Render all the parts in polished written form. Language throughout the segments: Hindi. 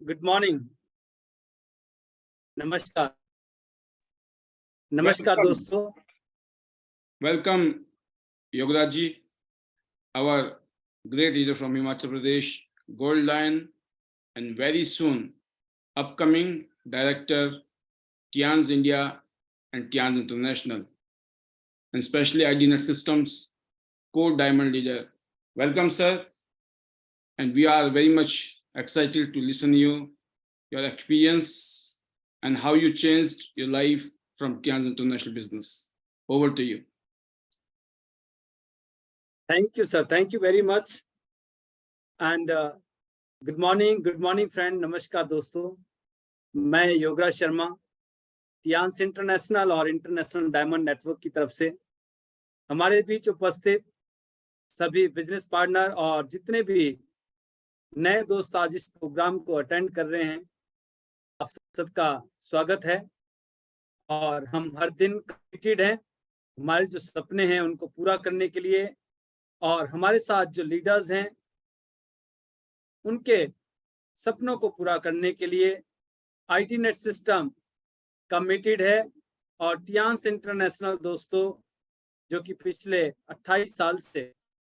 Good morning. नमस्कार। नमस्कार Welcome, दोस्तों। welcome, Yogaraj ji, our great leader from Himachal Pradesh, Gold Lion, and very soon upcoming director TIANS India and TIANS International, and especially IDNet Systems, Core Diamond leader. Welcome, sir, and we are very much excited to listen to you, your experience, and how you changed your life from TIANS International business. Over to you. Thank you sir, thank you very much and good morning friend. नमस्कार दोस्तों, मैं योगराज शर्मा टियांस इंटरनेशनल और इंटरनेशनल डायमंड नेटवर्क की तरफ से हमारे बीच उपस्थित सभी बिजनेस पार्टनर और जितने भी नए दोस्त आज इस प्रोग्राम को अटेंड कर रहे हैं, आप सबका स्वागत है। और हम हर दिन कमिटेड हैं हमारे जो सपने हैं उनको पूरा करने के लिए, और हमारे साथ जो लीडर्स हैं उनके सपनों को पूरा करने के लिए आईटीनेट सिस्टम कमिटेड है। और टियांस इंटरनेशनल दोस्तों, जो कि पिछले 28 साल से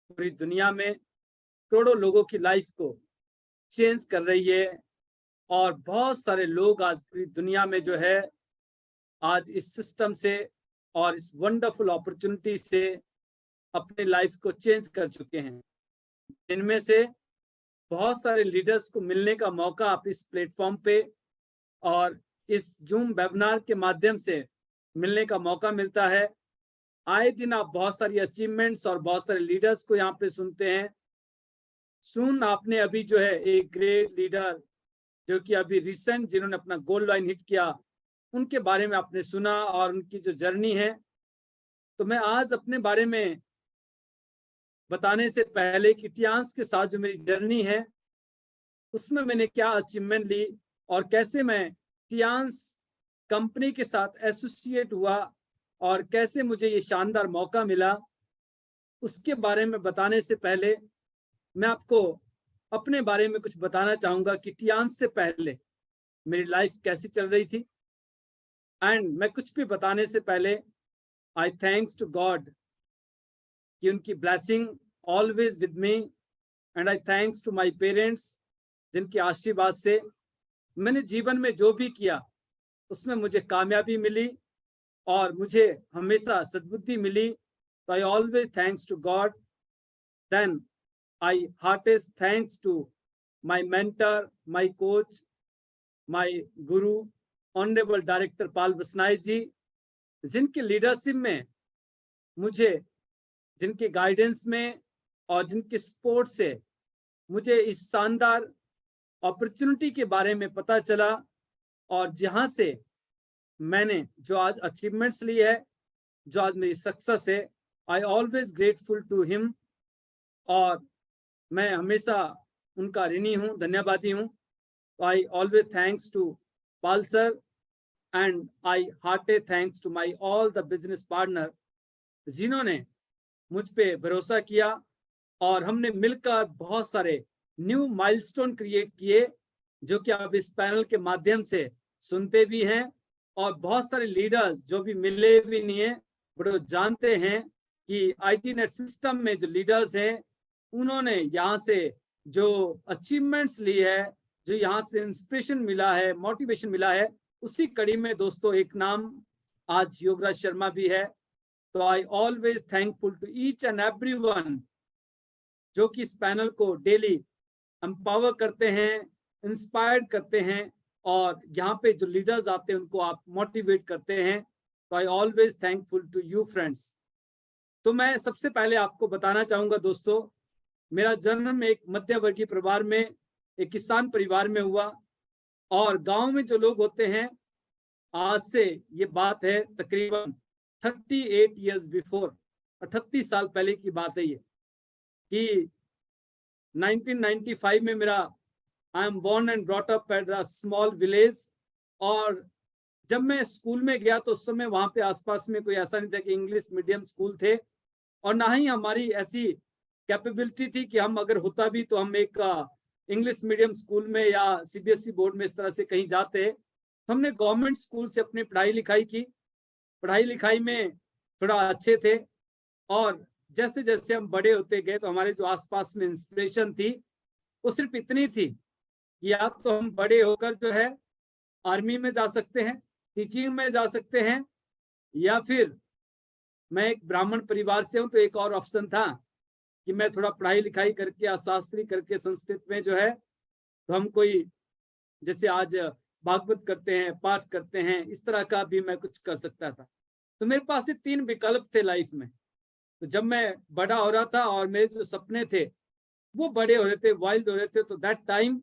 पूरी दुनिया में करोड़ों लोगों की लाइफ को चेंज कर रही है, और बहुत सारे लोग आज पूरी दुनिया में जो है आज इस सिस्टम से और इस वंडरफुल अपॉर्चुनिटी से अपने लाइफ को चेंज कर चुके हैं। इनमें से बहुत सारे लीडर्स को मिलने का मौका आप इस प्लेटफॉर्म पे और इस जूम वेबिनार के माध्यम से मिलने का मौका मिलता है। आए दिन आप बहुत सारी अचीवमेंट्स और बहुत सारे लीडर्स को यहाँ पे सुनते हैं। सुन आपने अभी जो है एक ग्रेट लीडर जो कि अभी रिसेंट जिन्होंने अपना गोल्ड लाइन हिट किया, उनके बारे में आपने सुना और उनकी जो जर्नी है। तो मैं आज अपने बारे में बताने से पहले कि टियांस के साथ जो मेरी जर्नी है उसमें मैंने क्या अचीवमेंट ली और कैसे मैं टियांस कंपनी के साथ एसोसिएट हुआ और कैसे मुझे ये शानदार मौका मिला, उसके बारे में बताने से पहले मैं आपको अपने बारे में कुछ बताना चाहूंगा कि टियांस से पहले मेरी लाइफ कैसी चल रही थी। एंड मैं कुछ भी बताने से पहले आई थैंक्स टू गॉड कि उनकी blessing always with me, and I thanks to my parents जिनके आशीर्वाद से मैंने जीवन में जो भी किया उसमें मुझे कामयाबी मिली और मुझे हमेशा सद्बुद्धि मिली। तो I always thanks to god. Then I heartiest thanks to my mentor, my coach, my guru honourable director Pal Basnai ji, जिनके लीडरशिप में मुझे, जिनके गाइडेंस में और जिनके सपोर्ट से मुझे इस शानदार अपॉर्चुनिटी के बारे में पता चला, और जहां से मैंने जो आज अचीवमेंट्स ली है, जो आज मेरी सक्सेस है, I always grateful to him. और मैं हमेशा उनका ऋणी हूँ, धन्यवादी हूँ। I always thanks to Pal sir, and I hearted thanks to my all the business partner जिन्होंने मुझ पे भरोसा किया, और हमने मिलकर बहुत सारे न्यू माइलस्टोन क्रिएट किए जो कि आप इस पैनल के माध्यम से सुनते भी हैं। और बहुत सारे लीडर्स जो भी मिले भी नहीं है बट वो जानते हैं कि आईटीनेट सिस्टम में जो लीडर्स हैं उन्होंने यहाँ से जो अचीवमेंट्स ली है, जो यहाँ से इंस्पिरेशन मिला है, मोटिवेशन मिला है, उसी कड़ी में दोस्तों एक नाम आज योगराज शर्मा भी है। तो I always thankful to each and everyone जो कि इस पैनल को डेली एम्पावर करते हैं, इंस्पायर्ड करते हैं, और यहाँ पे जो लीडर्स आते हैं उनको आप मोटिवेट करते हैं। तो I always thankful to you friends. तो मैं सबसे पहले आपको बताना चाहूंगा दोस्तों, मेरा जन्म एक मध्य वर्गीय परिवार में, एक किसान परिवार में हुआ। और गांव में जो लोग होते हैं, आज से ये बात है तकरीबन 38 ईयर्स बिफोर, 38 साल पहले की बात है ये, कि 1995 में मेरा I am born and brought up at a small village. और जब मैं स्कूल में गया तो उस समय वहां पे आसपास में कोई ऐसा नहीं था कि इंग्लिश मीडियम स्कूल थे, और ना ही हमारी ऐसी कैपेबिलिटी थी कि हम अगर होता भी तो हम एक इंग्लिश मीडियम स्कूल में या सीबीएसई बोर्ड में इस तरह से कहीं जाते, तो हमने गवर्नमेंट स्कूल से अपनी पढ़ाई लिखाई की। पढ़ाई लिखाई में थोड़ा अच्छे थे, और जैसे जैसे हम बड़े होते गए तो हमारे जो आसपास में इंस्पिरेशन थी वो सिर्फ इतनी थी कि या तो हम बड़े होकर जो है आर्मी में जा सकते हैं, टीचिंग में जा सकते हैं, या फिर मैं एक ब्राह्मण परिवार से हूं तो एक और ऑप्शन था कि मैं थोड़ा पढ़ाई लिखाई करके या शास्त्री करके संस्कृत में जो है तो हम कोई, जैसे आज भागवत करते हैं, पाठ करते हैं, इस तरह का भी मैं कुछ कर सकता था। तो मेरे पास ये 3 विकल्प थे लाइफ में। तो जब मैं बड़ा हो रहा था और मेरे जो सपने थे वो बड़े हो रहे थे, वाइल्ड हो रहे थे, तो दैट टाइम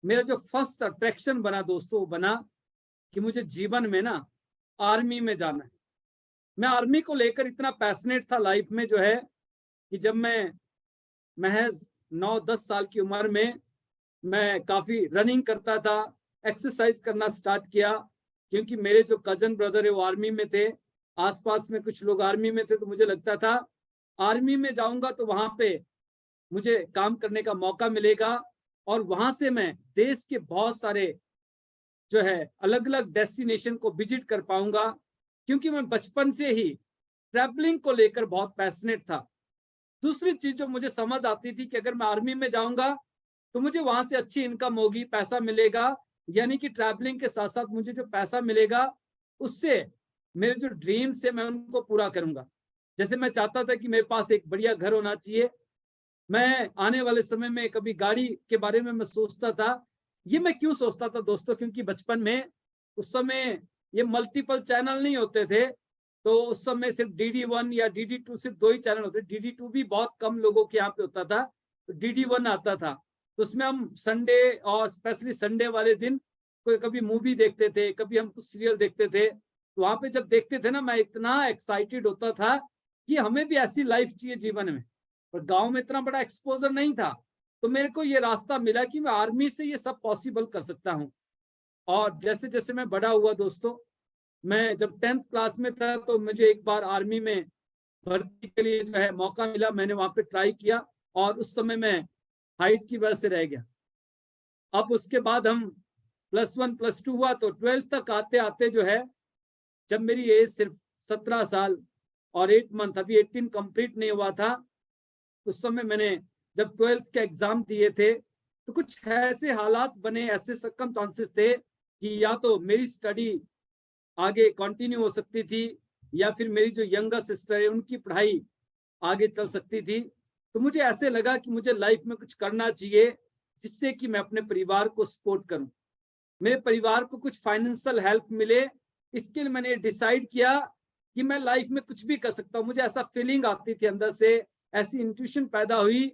मेरा जो फर्स्ट अट्रैक्शन बना दोस्तों, वो बना कि मुझे जीवन में ना आर्मी में जाना है। मैं आर्मी को लेकर इतना पैशनेट था लाइफ में जो है कि जब मैं महज 9-10 साल की उम्र में मैं काफी रनिंग करता था, एक्सरसाइज करना स्टार्ट किया, क्योंकि मेरे जो कजन ब्रदर है वो आर्मी में थे, आसपास में कुछ लोग आर्मी में थे, तो मुझे लगता था आर्मी में जाऊंगा तो वहां पे मुझे काम करने का मौका मिलेगा और वहां से मैं देश के बहुत सारे जो है अलग अलग डेस्टिनेशन को विजिट कर पाऊंगा, क्योंकि मैं बचपन से ही ट्रैवलिंग को लेकर बहुत पैशनेट था। दूसरी चीज जो मुझे समझ आती थी कि अगर मैं आर्मी में जाऊंगा तो मुझे वहां से अच्छी इनकम होगी, पैसा मिलेगा, यानी कि ट्रैवलिंग के साथ साथ मुझे जो पैसा मिलेगा उससे मेरे जो ड्रीम्स है मैं उनको पूरा करूंगा। जैसे मैं चाहता था कि मेरे पास एक बढ़िया घर होना चाहिए। मैं आने वाले समय में कभी गाड़ी के बारे में मैं सोचता था। ये मैं क्यों सोचता था दोस्तों, क्योंकि बचपन में उस समय ये मल्टीपल चैनल नहीं होते थे, तो उस समय सिर्फ DD1 या DD2 सिर्फ 2 ही चैनल होते। DD2 भी बहुत कम लोगों के यहाँ पे होता था, तो DD1 आता था। तो उसमें हम संडे और स्पेशली संडे वाले दिन कोई कभी मूवी देखते थे, कभी हम कुछ सीरियल देखते थे। तो वहां पे जब देखते थे ना, मैं इतना एक्साइटेड होता था कि हमें भी ऐसी लाइफ चाहिए जीवन में। पर गांव में इतना बड़ा एक्सपोजर नहीं था, तो मेरे को ये रास्ता मिला कि मैं आर्मी से ये सब पॉसिबल कर सकता हूँ। और जैसे जैसे मैं बड़ा हुआ दोस्तों, मैं जब 10th क्लास में था तो मुझे एक बार आर्मी में भर्ती के लिए जो है मौका मिला। मैंने वहां पे ट्राई किया और उस समय मैं हाइट की वजह से रह गया। अब उसके बाद हम +1 +2 हुआ, तो 12th तक आते आते जो है, जब मेरी एज सिर्फ 17 साल और 8 मंथ, अभी 18 कंप्लीट नहीं हुआ था, उस समय मैंने जब 12th के एग्जाम दिए थे तो कुछ ऐसे हालात बने, ऐसे सर्कमस्टांसेस थे कि या तो मेरी स्टडी आगे कंटिन्यू हो सकती थी या फिर मेरी जो यंगर सिस्टर है उनकी पढ़ाई आगे चल सकती थी। तो मुझे ऐसे लगा कि मुझे लाइफ में कुछ करना चाहिए जिससे कि मैं अपने परिवार को सपोर्ट करूं, मेरे परिवार को कुछ फाइनेंशियल हेल्प मिले। इसके लिए मैंने डिसाइड किया कि मैं लाइफ में कुछ भी कर सकता हूं। मुझे ऐसा फीलिंग आती थी अंदर से, ऐसी इंट्यूशन पैदा हुई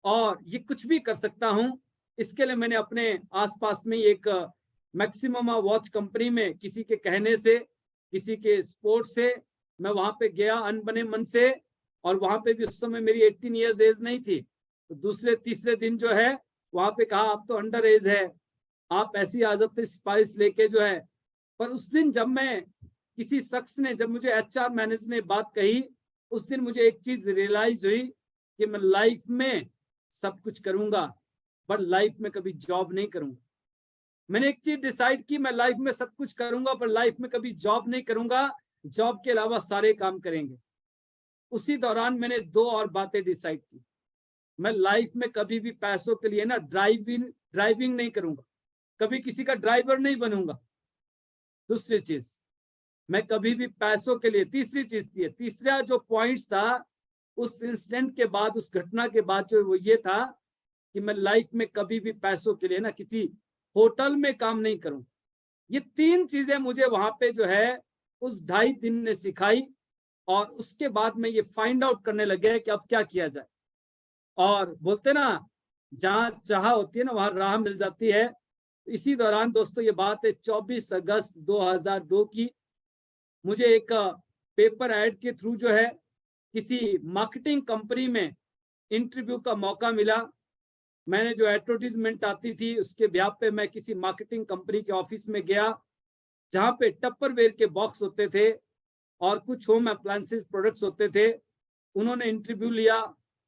और ये कुछ भी कर सकता हूं। इसके लिए मैंने अपने आसपास में एक मैक्सिमम वॉच कंपनी में किसी के कहने से, किसी के सपोर्ट से मैं वहां पे गया अनबने मन से, और वहां पे भी उस समय मेरी 18 ईयर्स एज नहीं थी। तो दूसरे तीसरे दिन जो है वहां पे कहा आप तो अंडर एज है, आप ऐसी आ जाते सिफारिश लेके जो है। पर उस दिन जब मैं किसी शख्स ने, जब मुझे HR मैनेजर ने बात कही, उस दिन मुझे एक चीज रियलाइज हुई कि मैं लाइफ में सब कुछ करूंगा पर लाइफ में कभी जॉब नहीं करूंगा। मैंने एक चीज डिसाइड की, मैं लाइफ में सब कुछ करूंगा पर लाइफ में कभी जॉब नहीं करूंगा, जॉब के अलावा सारे काम करेंगे। उसी दौरान मैंने 2 और बातें डिसाइड की। मैं लाइफ में कभी भी पैसों के लिए ना ड्राइविंग नहीं करूंगा, कभी किसी का ड्राइवर नहीं बनूंगा। दूसरी चीज, मैं कभी भी पैसों के लिए, तीसरी चीज थी, तीसरा जो पॉइंट्स था उस इंसिडेंट के बाद, उस घटना के बाद जो वो ये था कि मैं लाइफ में कभी भी पैसों के लिए ना किसी होटल में काम नहीं करूं। ये 3 चीजें मुझे वहां पे जो है उस 2.5 दिन ने सिखाई, और उसके बाद मैं ये फाइंड आउट करने लग गया कि अब क्या किया जाए। और बोलते ना, जहां चाह होती है ना वहां राह मिल जाती है। इसी दौरान दोस्तों ये बात है 24 अगस्त 2002 की, मुझे एक पेपर ऐड के थ्रू जो है किसी मार्केटिंग कंपनी में इंटरव्यू का मौका मिला। मैंने जो एडवर्टीजमेंट आती थी उसके ब्याह पे मैं किसी मार्केटिंग कंपनी के ऑफिस में गया, जहां पे टप्परवेयर के बॉक्स होते थे और कुछ होम अप्लायंसेस प्रोडक्ट्स होते थे। उन्होंने इंटरव्यू लिया,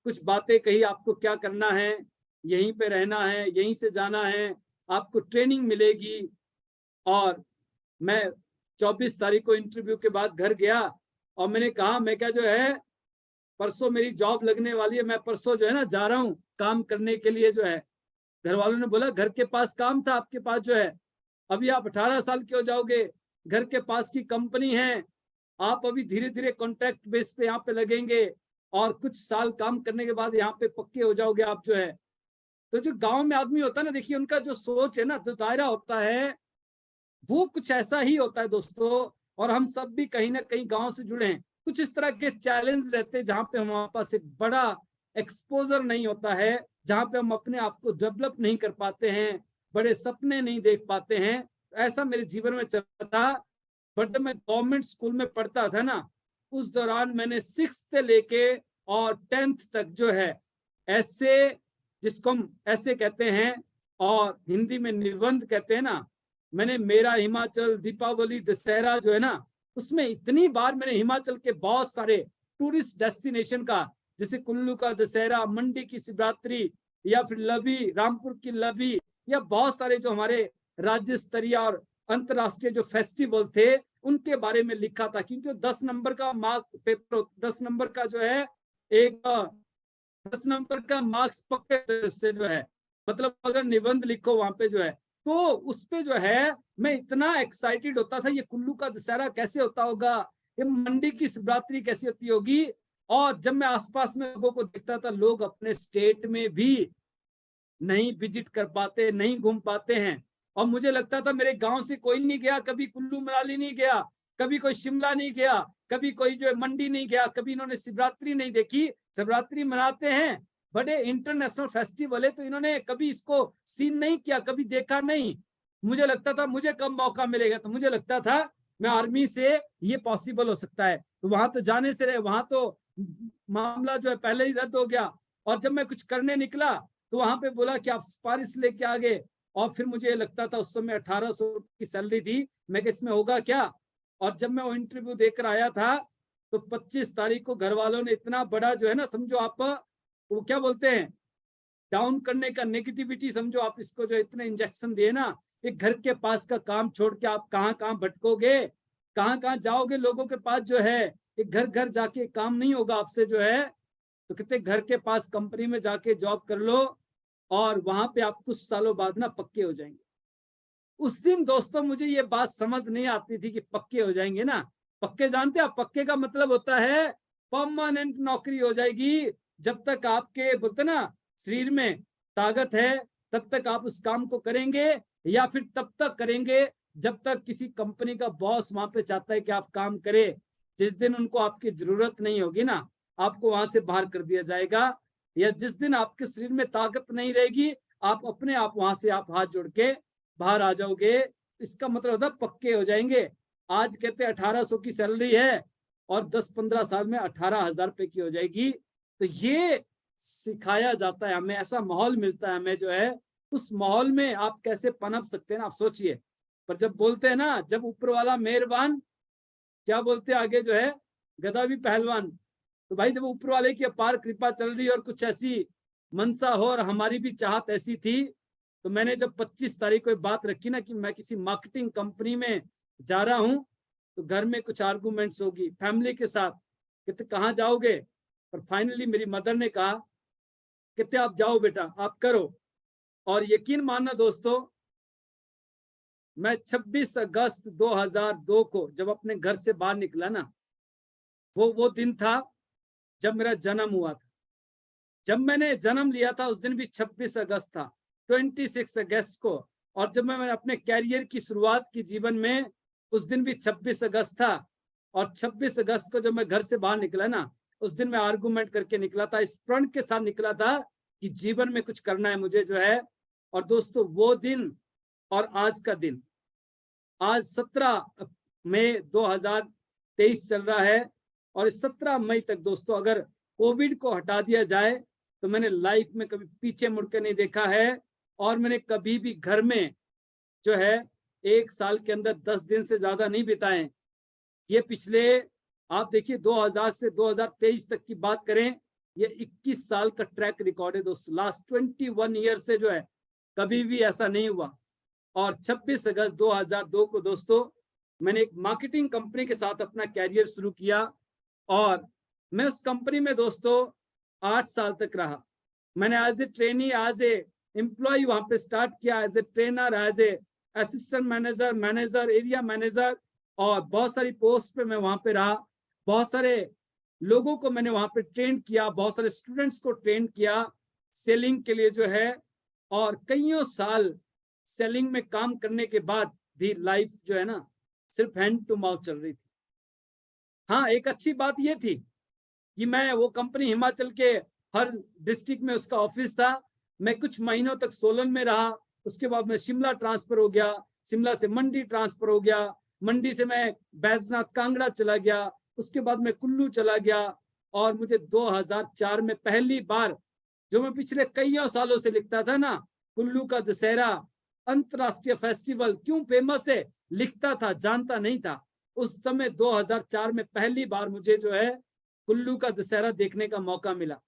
कुछ बातें कही, आपको क्या करना है, यहीं पे रहना है, यहीं से जाना है, आपको ट्रेनिंग मिलेगी। और मैं 24 तारीख को इंटरव्यू के बाद घर गया और मैंने कहा मैं क्या जो है परसों मेरी जॉब लगने वाली है, मैं परसों जो है ना जा रहा हूँ काम करने के लिए जो है। घर वालों ने बोला घर के पास काम था आपके पास जो है, अभी आप 18 साल के हो जाओगे, घर के पास की कंपनी है, आप अभी धीरे धीरे कॉन्ट्रैक्ट बेस पे यहाँ पे लगेंगे और कुछ साल काम करने के बाद यहाँ पे पक्के हो जाओगे आप जो है। तो जो गांव में आदमी होता है ना, देखिए उनका जो सोच है ना, जो दायरा होता है वो कुछ ऐसा ही होता है दोस्तों। और हम सब भी कहीं ना कहीं गांव से जुड़े हैं। कुछ इस तरह के चैलेंज रहते हैं जहां पे हमारे पास एक बड़ा एक्सपोजर नहीं होता है, जहां पे हम अपने आप को डेवलप नहीं कर पाते हैं, बड़े सपने नहीं देख पाते हैं। ऐसा मेरे जीवन में चलता था। बट जब मैं गवर्नमेंट स्कूल में पढ़ता था ना, उस दौरान मैंने 6th से लेके और 10th तक जो है ऐसे, जिसको हम ऐसे कहते हैं और हिंदी में निबंध कहते हैं ना, मैंने मेरा हिमाचल, दीपावली, दशहरा जो है ना, उसमें इतनी बार मैंने हिमाचल के बहुत सारे टूरिस्ट डेस्टिनेशन का, जैसे कुल्लू का दशहरा, मंडी की शिवरात्रि, या फिर लवी, रामपुर की लवी, या बहुत सारे जो हमारे राज्य स्तरीय और अंतरराष्ट्रीय जो फेस्टिवल थे उनके बारे में लिखा था। क्योंकि 10 नंबर का मार्क पेपर, 10 नंबर का जो है एक 10 नंबर का मार्क्स पक्के से जो है, मतलब अगर निबंध लिखो वहां पे जो है, तो उस पे जो है मैं इतना एक्साइटेड होता था, ये कुल्लू का दशहरा कैसे होता होगा, ये मंडी की शिवरात्रि कैसी होती होगी। और जब मैं आसपास में लोगों को देखता था, लोग अपने स्टेट में भी नहीं विजिट कर पाते, नहीं घूम पाते हैं। और मुझे लगता था मेरे गांव से कोई नहीं गया, कभी कुल्लू मनाली नहीं गया, कभी कोई शिमला नहीं गया, कभी कोई जो है मंडी नहीं गया, कभी इन्होंने शिवरात्रि नहीं देखी। शिवरात्रि मनाते हैं, बड़े इंटरनेशनल फेस्टिवल है, तो इन्होंने कभी इसको सीन नहीं किया, कभी देखा नहीं। मुझे लगता था मुझे कब मौका मिलेगा, तो मुझे लगता था मैं आर्मी से ये पॉसिबल हो सकता है, तो वहां तो जाने से रहे, वहां तो मामला जो है पहले ही रद्द हो गया। और जब मैं कुछ करने निकला तो वहां पे बोला कि आप सिफारिश लेके आ गए। और फिर मुझे लगता था, उस समय 1800 की सैलरी थी, मैं कि इसमें होगा क्या। और जब मैं वो इंटरव्यू देकर आया था तो 25 तारीख को घर वालों ने इतना बड़ा जो है ना, समझो आप वो क्या बोलते हैं, डाउन करने का, नेगेटिविटी समझो आप इसको, जो इतने इंजेक्शन दिए ना, एक घर के पास का काम छोड़ के आप कहाँ कहाँ भटकोगे, कहाँ कहाँ जाओगे लोगों के पास जो है, एक घर घर जाके काम नहीं होगा आपसे जो है। तो कहते घर के पास कंपनी में जाके जॉब कर लो और वहां पे आप कुछ सालों बाद ना पक्के हो जाएंगे। उस दिन दोस्तों मुझे ये बात समझ नहीं आती थी कि पक्के हो जाएंगे ना। पक्के जानते हैं, पक्के का मतलब होता है परमानेंट नौकरी हो जाएगी। जब तक आपके बोलते ना शरीर में ताकत है तब तक आप उस काम को करेंगे, या फिर तब तक करेंगे जब तक किसी कंपनी का बॉस वहां पे चाहता है कि आप काम करें। जिस दिन उनको आपकी जरूरत नहीं होगी ना, आपको वहां से बाहर कर दिया जाएगा। या जिस दिन आपके शरीर में ताकत नहीं रहेगी, आप अपने आप वहां से आप हाथ जोड़ के बाहर आ जाओगे। इसका मतलब होता है पक्के हो जाएंगे। आज कहते 1800 की सैलरी है और 10-15 साल में 18,000 रुपए की हो जाएगी। तो ये सिखाया जाता है हमें, ऐसा माहौल मिलता है हमें जो है। उस माहौल में आप कैसे पनप सकते हैं ना, आप सोचिए। पर जब बोलते हैं ना, जब ऊपर वाला मेहरबान, क्या बोलते हैं आगे जो है, गधा भी पहलवान। तो भाई जब ऊपर वाले की अपार कृपा चल रही और कुछ ऐसी मनसा हो और हमारी भी चाहत ऐसी थी, तो मैंने जब 25 तारीख को बात रखी ना कि मैं किसी मार्केटिंग कंपनी में जा रहा हूं, तो घर में कुछ आर्गुमेंट्स होगी फैमिली के साथ, कहते कहाँ जाओगे। पर फाइनली मेरी मदर ने कहा, कहते आप जाओ बेटा, आप करो। और यकीन मानना दोस्तों, मैं 26 अगस्त 2002 को जब अपने घर से बाहर निकला ना, वो दिन था जब मेरा जन्म हुआ था। जब मैंने जन्म लिया था उस दिन भी 26 अगस्त था, 26 अगस्त को। और जब मैं अपने कैरियर की शुरुआत की जीवन में, उस दिन भी 26 अगस्त था। और 26 अगस्त को जब मैं घर से बाहर निकला ना, उस दिन मैं आर्गुमेंट करके निकला था, इस प्रण के साथ निकला था कि जीवन में कुछ करना है मुझे जो है। और दोस्तों वो दिन और आज का दिन, आज 17 मई 2023 चल रहा है। और इस 17 मई तक दोस्तों अगर कोविड को हटा दिया जाए तो मैंने लाइफ में कभी पीछे मुड़कर नहीं देखा है। और मैंने कभी भी घर में जो है 1 साल के अंदर 10 दिन से ज्यादा नहीं बिताए। ये पिछले आप देखिए 2000 से 2023 तक की बात करें ये 21 साल का ट्रैक रिकॉर्ड है दोस्तों। लास्ट 21 ईयर से जो है कभी भी ऐसा नहीं हुआ। और 26 अगस्त 2002 को दोस्तों मैंने एक मार्केटिंग कंपनी के साथ अपना कैरियर शुरू किया और मैं उस कंपनी में दोस्तों 8 साल तक रहा। मैंने as a trainee, as a employee वहां पे स्टार्ट किया, as a trainer, as a assistant manager, manager, area manager, और बहुत सारी पोस्ट पे मैं वहां पे रहा। बहुत सारे लोगों को मैंने वहां पे ट्रेन किया, बहुत सारे स्टूडेंट्स को ट्रेन किया सेलिंग के लिए जो है। और कईयों साल सेलिंग में काम करने के बाद भी लाइफ जो है ना सिर्फ हैंड टू माउथ चल रही थी। हाँ, एक अच्छी बात ये थी कि मैं वो कंपनी हिमाचल के हर डिस्ट्रिक्ट में उसका ऑफिस था। मैं कुछ महीनों तक सोलन में रहा, उसके बाद मैं शिमला ट्रांसफर हो गया, शिमला से मंडी ट्रांसफर हो गया, मंडी से मैं बैजनाथ कांगड़ा चला गया, उसके बाद मैं कुल्लू चला गया। और मुझे 2004 में पहली बार, जो मैं पिछले कईयों सालों से लिखता था ना, कुल्लू का दशहरा अंतरराष्ट्रीय फेस्टिवल क्यों फेमस है, लिखता था, जानता नहीं था। उस समय 2004 में पहली बार मुझे जो है कुल्लू का दशहरा देखने का मौका मिला।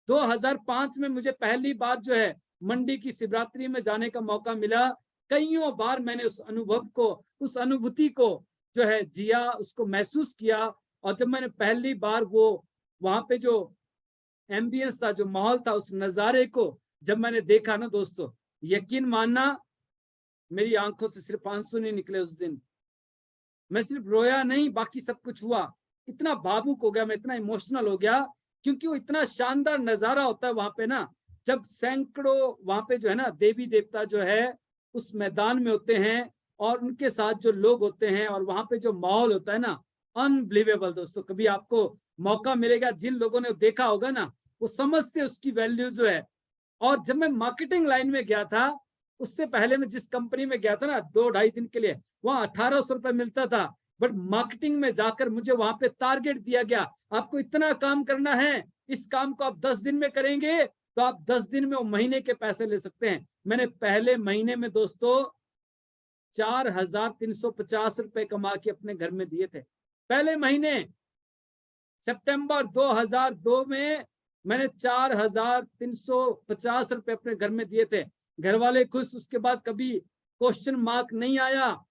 2005 में मुझे पहली बार जो है मंडी की शिवरात्रि में जाने का मौका मिला। कईयों बार मैंने उस अनुभव को, उस अनुभूति को जो है जिया, उसको महसूस किया। और जब मैंने पहली बार वो वहां पे जो एम्बियंस था, जो माहौल था, उस नजारे को जब मैंने देखा ना दोस्तों, यकीन मानना मेरी आंखों से सिर्फ आंसू नहीं निकले उस दिन। मैं सिर्फ रोया नहीं, बाकी सब कुछ हुआ। इतना भावुक हो गया मैं, इतना इमोशनल हो गया, क्योंकि वो इतना शानदार नजारा होता है वहां पे ना, जब सैकड़ों वहां पे जो है ना देवी देवता जो है उस मैदान में होते हैं और उनके साथ जो लोग होते हैं और वहां पे जो माहौल होता है ना, अनबिलीवेबल दोस्तों। कभी आपको मौका मिलेगा, जिन लोगों ने देखा होगा ना वो समझते उसकी वैल्यू जो है। और जब मैं मार्केटिंग लाइन में गया था, उससे पहले मैं जिस कंपनी में गया था ना 2-2.5 दिन के लिए, वहां 1800 रुपए मिलता था। बट मार्केटिंग में जाकर मुझे वहां पे टारगेट दिया गया, आपको इतना काम करना है, इस काम को आप 10 दिन में करेंगे तो आप 10 दिन में वो महीने के पैसे ले सकते हैं। मैंने पहले महीने में दोस्तों 4,350 रुपए कमा के अपने घर में दिए थे। पहले महीने सितंबर 2002 में मैंने 4,350 रुपए अपने घर में दिए थे। घर वाले खुश। उसके बाद कभी क्वेश्चन मार्क नहीं आया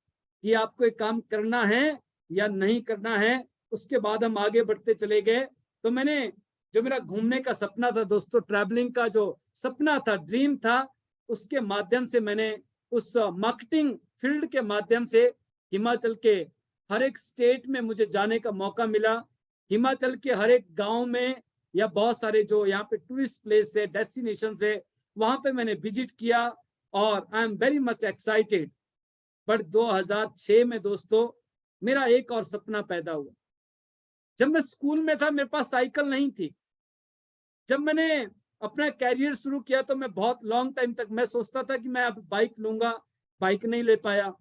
कि आपको एक काम करना है या नहीं करना है। उसके बाद हम आगे बढ़ते चले गए। तो मैंने जो मेरा घूमने का सपना था दोस्तों, ट्रैवलिंग का जो सपना था, ड्रीम था, उसके माध्यम से मैंने उस मार्केटिंग फील्ड के माध्यम से हिमाचल के हर एक स्टेट में मुझे जाने का मौका मिला। हिमाचल के हर एक गांव में या बहुत सारे जो यहाँ पे टूरिस्ट प्लेस है, डेस्टिनेशन है, वहां पे मैंने विजिट किया और आई am very much excited. But 2006 में दोस्तों मेरा एक और सपना पैदा हुआ। जब मैं स्कूल में था मेरे पास साइकिल नहीं थी। जब मैंने अपना कैरियर शुरू किया तो मैं बहुत लॉन्ग टाइम तक मैं सोचता था कि मैं अब बाइक लूंगा, बाइक नहीं ले पाया।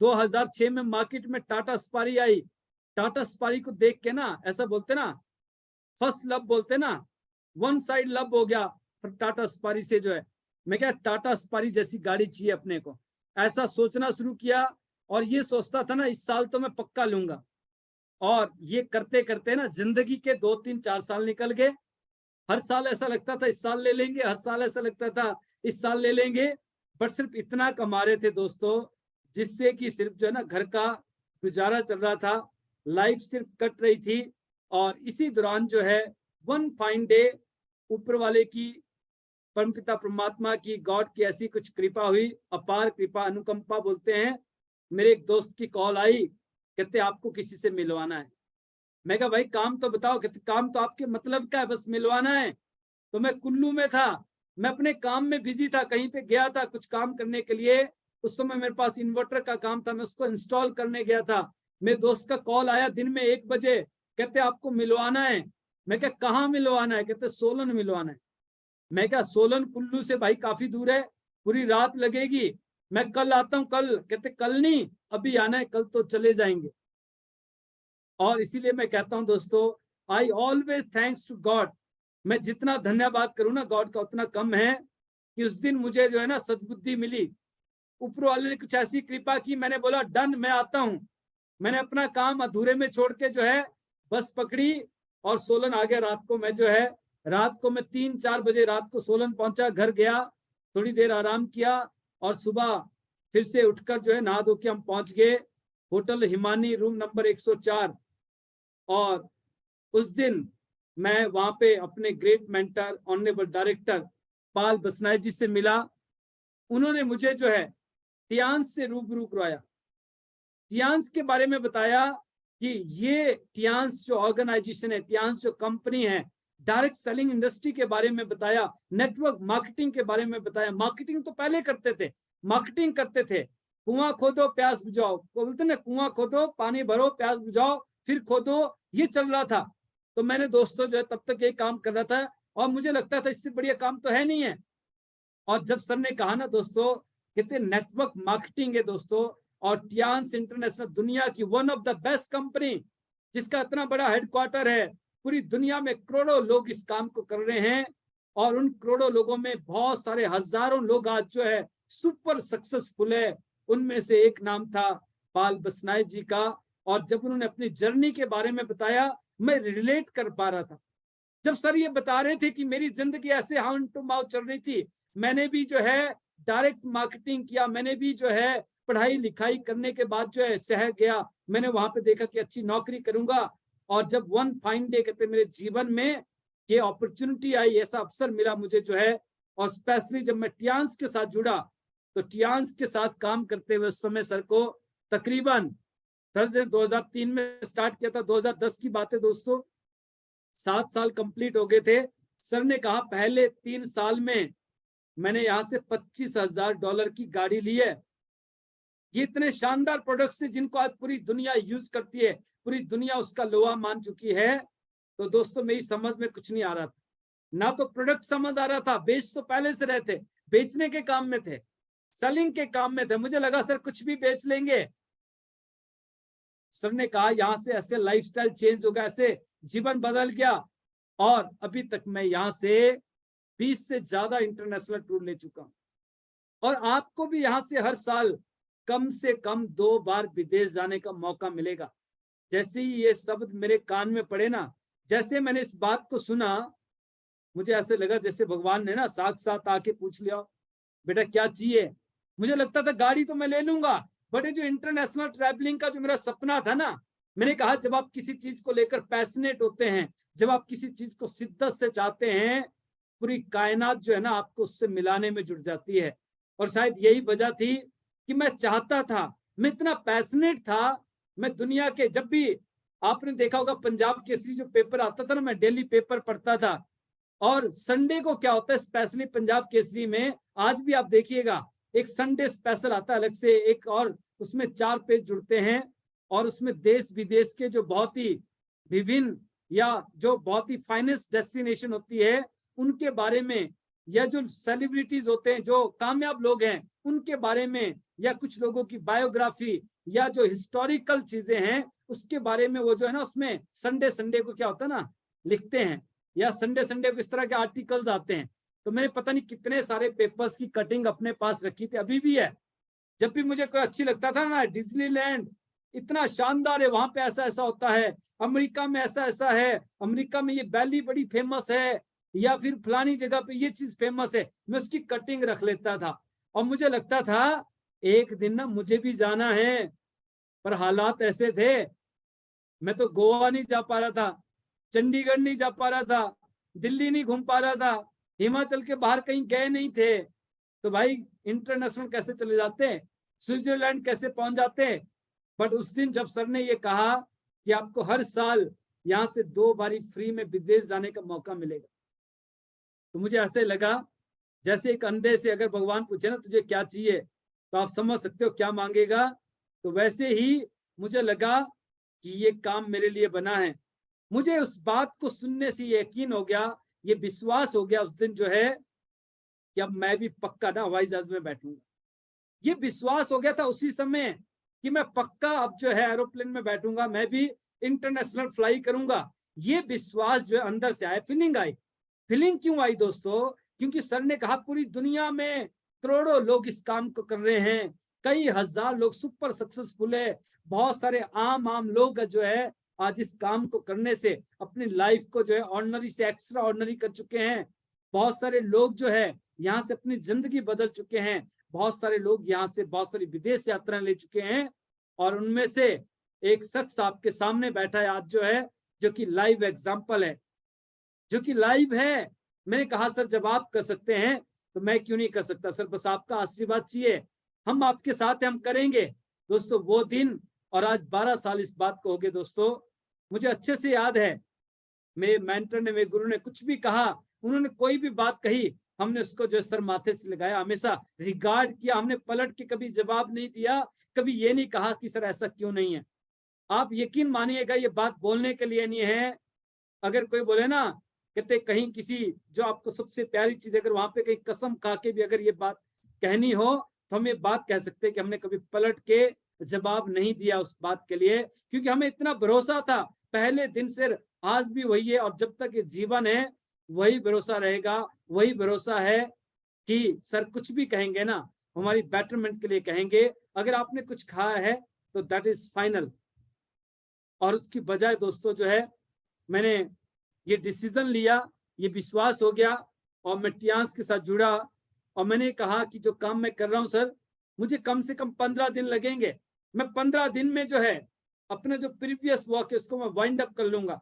2006 में मार्केट में टाटा स्पारी आई। टाटा स्पारी को देख के ना, ऐसा बोलते ना, फर्स्ट लव बोलते ना, वन साइड लव हो गया टाटा स्पारी से जो है। मैं क्या, टाटा स्पारी जैसी गाड़ी चाहिए अपने को, ऐसा सोचना शुरू किया। और ये सोचता था ना इस साल तो मैं पक्का लूंगा। और ये करते करते ना जिंदगी के 2-3-4 साल निकल गए। हर साल ऐसा लगता था इस साल ले लेंगे, हर साल ऐसा लगता था इस साल ले लेंगे। बट सिर्फ इतना कमा रहे थे दोस्तों जिससे कि सिर्फ जो है ना घर का गुजारा चल रहा था, लाइफ सिर्फ कट रही थी। और इसी दौरान जो है वन फाइन डे ऊपर वाले की, परमपिता परमात्मा की, गॉड की ऐसी कुछ कृपा हुई, अपार कृपा, अनुकंपा बोलते हैं। मेरे एक दोस्त की कॉल आई, कहते आपको किसी से मिलवाना है। मैं कहा भाई काम तो बताओ। कहते काम तो आपके मतलब का है, बस मिलवाना है। तो मैं कुल्लू में था, मैं अपने काम में बिजी था, कहीं पे गया था कुछ काम करने के लिए। उस समय मेरे पास इन्वर्टर का काम था, मैं उसको इंस्टॉल करने गया था। मेरे दोस्त का कॉल आया दिन में 1 बजे, कहते आपको मिलवाना है। मैं क्या कहाँ मिलवाना है? कहते सोलन मिलवाना है। मैं क्या सोलन कुल्लू से भाई काफी दूर है, पूरी रात लगेगी, मैं कल आता हूँ। कल? कहते कल नहीं, अभी आना है, कल तो चले जाएंगे। और इसीलिए मैं कहता हूं दोस्तों, I always thanks to god. मैं जितना धन्यवाद करूं ना गॉड का उतना कम है कि उस दिन मुझे जो है ना सद्बुद्धि मिली। ऊपर वाले ने कुछ ऐसी कृपा की, मैंने बोला डन, मैं आता हूं। मैंने अपना काम अधूरे में छोड़ के जो है बस पकड़ी और सोलन आ गया रात को। मैं जो है रात को मैं 3-4 बजे रात को सोलन पहुंचा, घर गया, थोड़ी देर आराम किया और सुबह फिर से उठकर जो है नहा धो के हम पहुंच गए होटल हिमानी, रूम नंबर 104। और उस दिन मैं वहां पे अपने great mentor honourable director Pal Basnai जी से मिला। उन्होंने मुझे जो है टियांस से रूबरू करवाया, टियांस के बारे में बताया कि ये टियांस जो ऑर्गेनाइजेशन है, टियांस जो कंपनी है, डायरेक्ट सेलिंग इंडस्ट्री के बारे में बताया, नेटवर्क मार्केटिंग के बारे में बताया। मार्केटिंग तो पहले करते थे, मार्केटिंग करते थे, कुआं खोदो प्यास बुझाओ, बोलते ना, कुआं खोदो पानी भरो प्यास बुझाओ फिर खोदो, ये चल रहा था। तो मैंने दोस्तों जो है तब तक ये काम कर रहा था और मुझे लगता था इससे बढ़िया काम तो है नहीं है। और जब सर ने कहा ना दोस्तों, कहते नेटवर्क मार्केटिंग है दोस्तों, और टियांस इंटरनेशनल दुनिया की one of the best company, जिसका इतना बड़ा हेडक्वार्टर है, पूरी दुनिया में करोड़ों लोग इस काम को कर रहे हैं और उन करोड़ों लोगों में बहुत सारे हजारों लोग आज जो है सुपर सक्सेसफुल है। उनमें से एक नाम था पाल बसनाई जी का। और जब उन्होंने अपनी जर्नी के बारे में बताया, मैं रिलेट कर पा रहा था। जब सर ये बता रहे थे कि मेरी जिंदगी ऐसे हाउंड टू माउथ चल रही थी, मैंने भी जो है डायरेक्ट मार्केटिंग किया, मैंने भी जो है पढ़ाई लिखाई करने के बाद जो है शहर गया, मैंने वहां पे देखा कि अच्छी नौकरी करूंगा। और जब वन फाइन डे कहते मेरे जीवन में ये अपॉर्चुनिटी आई, ऐसा अवसर मिला मुझे जो है, और स्पेशली जब मैं टियांस के साथ जुड़ा, तो टियांस के साथ काम करते हुए उस समय सर को तकरीबन सर ने 2003 में स्टार्ट किया था, 2010 की बात है दोस्तों, 7 साल कंप्लीट हो गए थे। सर ने कहा पहले 3 साल में मैंने यहाँ से $25,000 की गाड़ी ली है। ये इतने शानदार प्रोडक्ट्स है जिनको आज पूरी दुनिया यूज करती है, पूरी दुनिया उसका लोहा मान चुकी है। तो दोस्तों मेरी समझ में कुछ नहीं आ रहा था, ना तो प्रोडक्ट समझ आ रहा था, बेच तो पहले से रहे थे, बेचने के काम में थे, सेलिंग के काम में थे। मुझे लगा सर कुछ भी बेच लेंगे। सर ने कहा यहाँ से ऐसे लाइफस्टाइल चेंज हो गया, ऐसे जीवन बदल गया। और अभी तक मैं यहाँ से 20 से ज्यादा इंटरनेशनल टूर ले चुका हूँ। और आपको भी यहाँ से हर साल कम से कम 2 बार विदेश जाने का मौका मिलेगा। जैसे ही ये शब्द मेरे कान में पड़े ना, जैसे मैंने इस बात को सुना, मुझे ऐसे लगा जैसे भगवान ने ना साक्षात आके पूछ लिया, बेटा क्या चाहिए। मुझे लगता था गाड़ी तो मैं ले लूंगा, बट जो इंटरनेशनल ट्रैवलिंग का जो मेरा सपना था ना, मैंने कहा जब आप किसी चीज को लेकर पैशनेट होते हैं, जब आप किसी चीज को शिद्दत से चाहते हैं, पूरी कायनात जो है ना आपको उससे मिलाने में जुट जाती है। और शायद यही वजह थी कि मैं चाहता था, मैं इतना पैशनेट था। मैं दुनिया के, जब भी आपने देखा होगा पंजाब केसरी जो पेपर आता था ना, मैं डेली पेपर पढ़ता था। और संडे को क्या होता है स्पेशली पंजाब केसरी में, आज भी आप देखिएगा, एक संडे स्पेशल आता है अलग से एक, और उसमें 4 पेज जुड़ते हैं और उसमें देश विदेश के जो बहुत ही विभिन्न या जो बहुत ही फाइनेस्ट डेस्टिनेशन होती है उनके बारे में, या जो सेलिब्रिटीज होते हैं, जो कामयाब लोग हैं उनके बारे में, या कुछ लोगों की बायोग्राफी, या जो हिस्टोरिकल चीजें हैं उसके बारे में वो जो है ना उसमें संडे संडे को क्या होता है ना लिखते हैं, या संडे संडे को इस तरह के आर्टिकल्स आते हैं। तो मैंने पता नहीं कितने सारे पेपर्स की कटिंग अपने पास रखी थी, अभी भी है। जब भी मुझे कोई अच्छी लगता था ना, डिज्नीलैंड इतना शानदार है, वहां पे ऐसा ऐसा होता है, अमेरिका में ऐसा ऐसा है, अमेरिका में ये वैली बड़ी फेमस है, या फिर फलानी जगह पे ये चीज फेमस है, मैं उसकी कटिंग रख लेता था। और मुझे लगता था एक दिन ना मुझे भी जाना है, पर हालात ऐसे थे, मैं तो गोवा नहीं जा पा रहा था, चंडीगढ़ नहीं जा पा रहा था, दिल्ली नहीं घूम पा रहा था, हिमाचल के बाहर कहीं गए नहीं थे। तो भाई इंटरनेशनल कैसे चले जाते हैं, स्विट्जरलैंड कैसे पहुंच जाते हैं। बट उस दिन जब सर ने ये कहा कि आपको हर साल यहाँ से 2 बारी फ्री में विदेश जाने का मौका मिलेगा, तो मुझे ऐसे लगा जैसे एक अंधे से अगर भगवान पूछे ना तुझे क्या चाहिए, तो आप समझ सकते हो क्या मांगेगा। तो वैसे ही मुझे लगा कि ये काम मेरे लिए बना है। मुझे उस बात को सुनने से यकीन हो गया, ये विश्वास हो गया उस दिन जो है कि अब मैं भी पक्का ना हवाई जहाज में बैठूंगा। ये विश्वास हो गया था उसी समय कि मैं पक्का अब जो है एरोप्लेन में बैठूंगा, मैं भी इंटरनेशनल फ्लाई करूंगा। ये विश्वास जो है अंदर से आया, फीलिंग आई। फीलिंग क्यों आई दोस्तों? क्योंकि सर ने कहा पूरी दुनिया में करोड़ों लोग इस काम को कर रहे हैं, कई हजार लोग सुपर सक्सेसफुल है, बहुत सारे आम लोग जो है आज इस काम को करने से अपनी लाइफ को जो है ऑर्डिनरी से एक्स्ट्रा ऑर्डिनरी कर चुके हैं। बहुत सारे लोग जो है यहाँ से अपनी जिंदगी बदल चुके हैं। बहुत सारे लोग यहाँ से बहुत सारी विदेश यात्राएं ले चुके हैं और उनमें से एक शख्स आपके सामने बैठा है आज जो है, जो कि लाइव एग्जाम्पल है, जो कि लाइव है। मैंने कहा सर जब आप कर सकते हैं तो मैं क्यों नहीं कर सकता सर, बस आपका आशीर्वाद चाहिए, हम आपके साथ हैं, हम करेंगे। दोस्तों वो दिन और आज 12 साल इस बात को हो गए दोस्तों, मुझे अच्छे से याद है। मेरे मेंटर ने, मेरे गुरु ने कुछ भी कहा, उन्होंने कोई भी बात कही, हमने उसको जो सर माथे से लगाया, हमेशा रिगार्ड किया, हमने पलट के कभी जवाब नहीं दिया, कभी ये नहीं कहा कि सर ऐसा क्यों नहीं है। आप यकीन मानिएगा ये बात बोलने के लिए नहीं है। अगर कोई बोले ना, कहते कहीं किसी जो आपको सबसे प्यारी चीज, अगर वहां पे कहीं कसम खा के भी अगर ये बात कहनी हो तो हम ये बात कह सकते हैं कि हमने कभी पलट के जवाब नहीं दिया उस बात के लिए, क्योंकि हमें इतना भरोसा था पहले दिन से, आज भी वही है और जब तक ये जीवन है वही भरोसा रहेगा। वही भरोसा है कि सर कुछ भी कहेंगे ना हमारी बेटरमेंट के लिए कहेंगे। अगर आपने कुछ खाया है तो दैट इज फाइनल। और उसकी बजाय दोस्तों जो है मैंने ये डिसीजन लिया, ये विश्वास हो गया और मैं टियांस के साथ जुड़ा और मैंने कहा कि जो काम मैं कर रहा हूं सर, मुझे कम से कम 15 दिन लगेंगे। मैं 15 दिन में जो है अपने जो प्रीवियस वर्क है उसको मैं वाइंड अप कर लूंगा।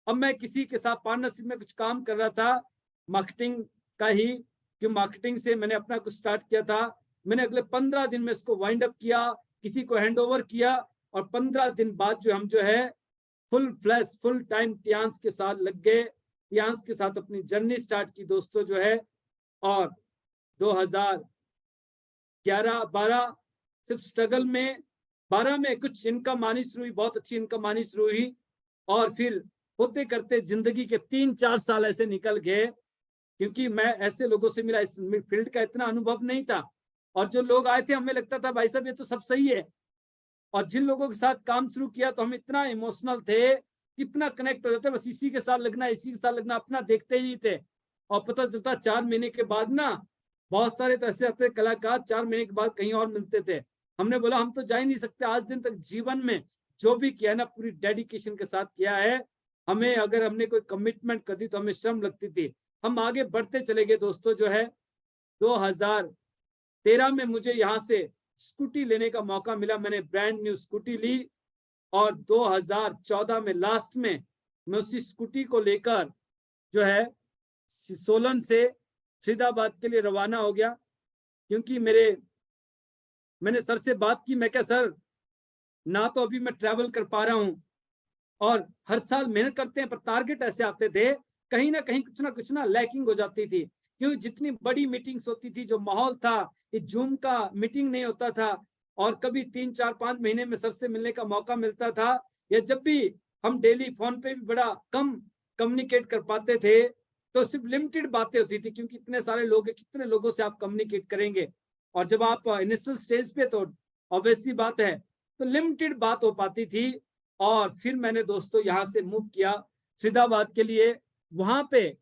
अब मैं किसी के साथ पार्टनरशिप में कुछ काम कर रहा था मार्केटिंग का ही, कि मार्केटिंग से मैंने अपना कुछ स्टार्ट किया था। मैंने अगले 15 दिन में इसको वाइंड अप किया, किसी को हैंड ओवर किया और 15 दिन बाद जो हम जो है full flash full time Tiens के साथ लग गए, टियांस के साथ अपनी जर्नी स्टार्ट की दोस्तों जो है। और 2011-12 सिर्फ स्ट्रगल में, 12 में कुछ इनकम आनी शुरू हुई, बहुत अच्छी इनकम आनी शुरू हुई और फिर होते करते जिंदगी के 3-4 साल ऐसे निकल गए, क्योंकि मैं ऐसे लोगों से मिला, इस फील्ड का इतना अनुभव नहीं था और जो लोग आए थे हमें लगता था भाई साहब ये तो सब सही है, और जिन लोगों के साथ काम शुरू किया तो हम इतना इमोशनल थे, कितना कनेक्ट हो जाते, बस इसी के साथ लगना, इसी के साथ लगना, अपना देखते ही थे। और पता चलता 4 महीने के बाद ना, बहुत सारे तो ऐसे आते कलाकार 4 महीने के बाद कहीं और मिलते थे। हमने बोला हम तो जा ही नहीं सकते, आज दिन तक जीवन में जो भी किया ना पूरी डेडिकेशन के साथ किया है। हमें अगर हमने कोई कमिटमेंट कर दी तो हमें शर्म लगती थी, हम आगे बढ़ते चले गए दोस्तों जो है। 2013 में मुझे यहाँ से स्कूटी लेने का मौका मिला, मैंने ब्रांड न्यू स्कूटी ली और 2014 में लास्ट में मैं उसी स्कूटी को लेकर जो है सोलन से फरीदाबाद के लिए रवाना हो गया। क्योंकि मैंने सर से बात की, मैं क्या सर ना तो अभी मैं ट्रैवल कर पा रहा हूं और हर साल मेहनत करते हैं पर टारगेट ऐसे आते थे कहीं ना कहीं कुछ ना लैकिंग हो जाती थी, क्योंकि जितनी बड़ी मीटिंग्स होती थी, जो माहौल था, ये जूम का मीटिंग नहीं होता था और कभी 3-4-5 महीने में सर से मिलने का मौका मिलता था, या जब भी हम डेली फोन पे भी बड़ा कम कम्युनिकेट कर पाते थे तो सिर्फ लिमिटेड बातें होती थी, क्योंकि इतने सारे लोग हैं, कितने लोगों से आप कम्युनिकेट करेंगे। और जब आप इनिशियल स्टेज पे तो ऑब्वियसली बात है तो लिमिटेड बात हो पाती थी। और फिर मैंने दोस्तों यहाँ से मूव किया फरीदाबाद के लिए। वहां पे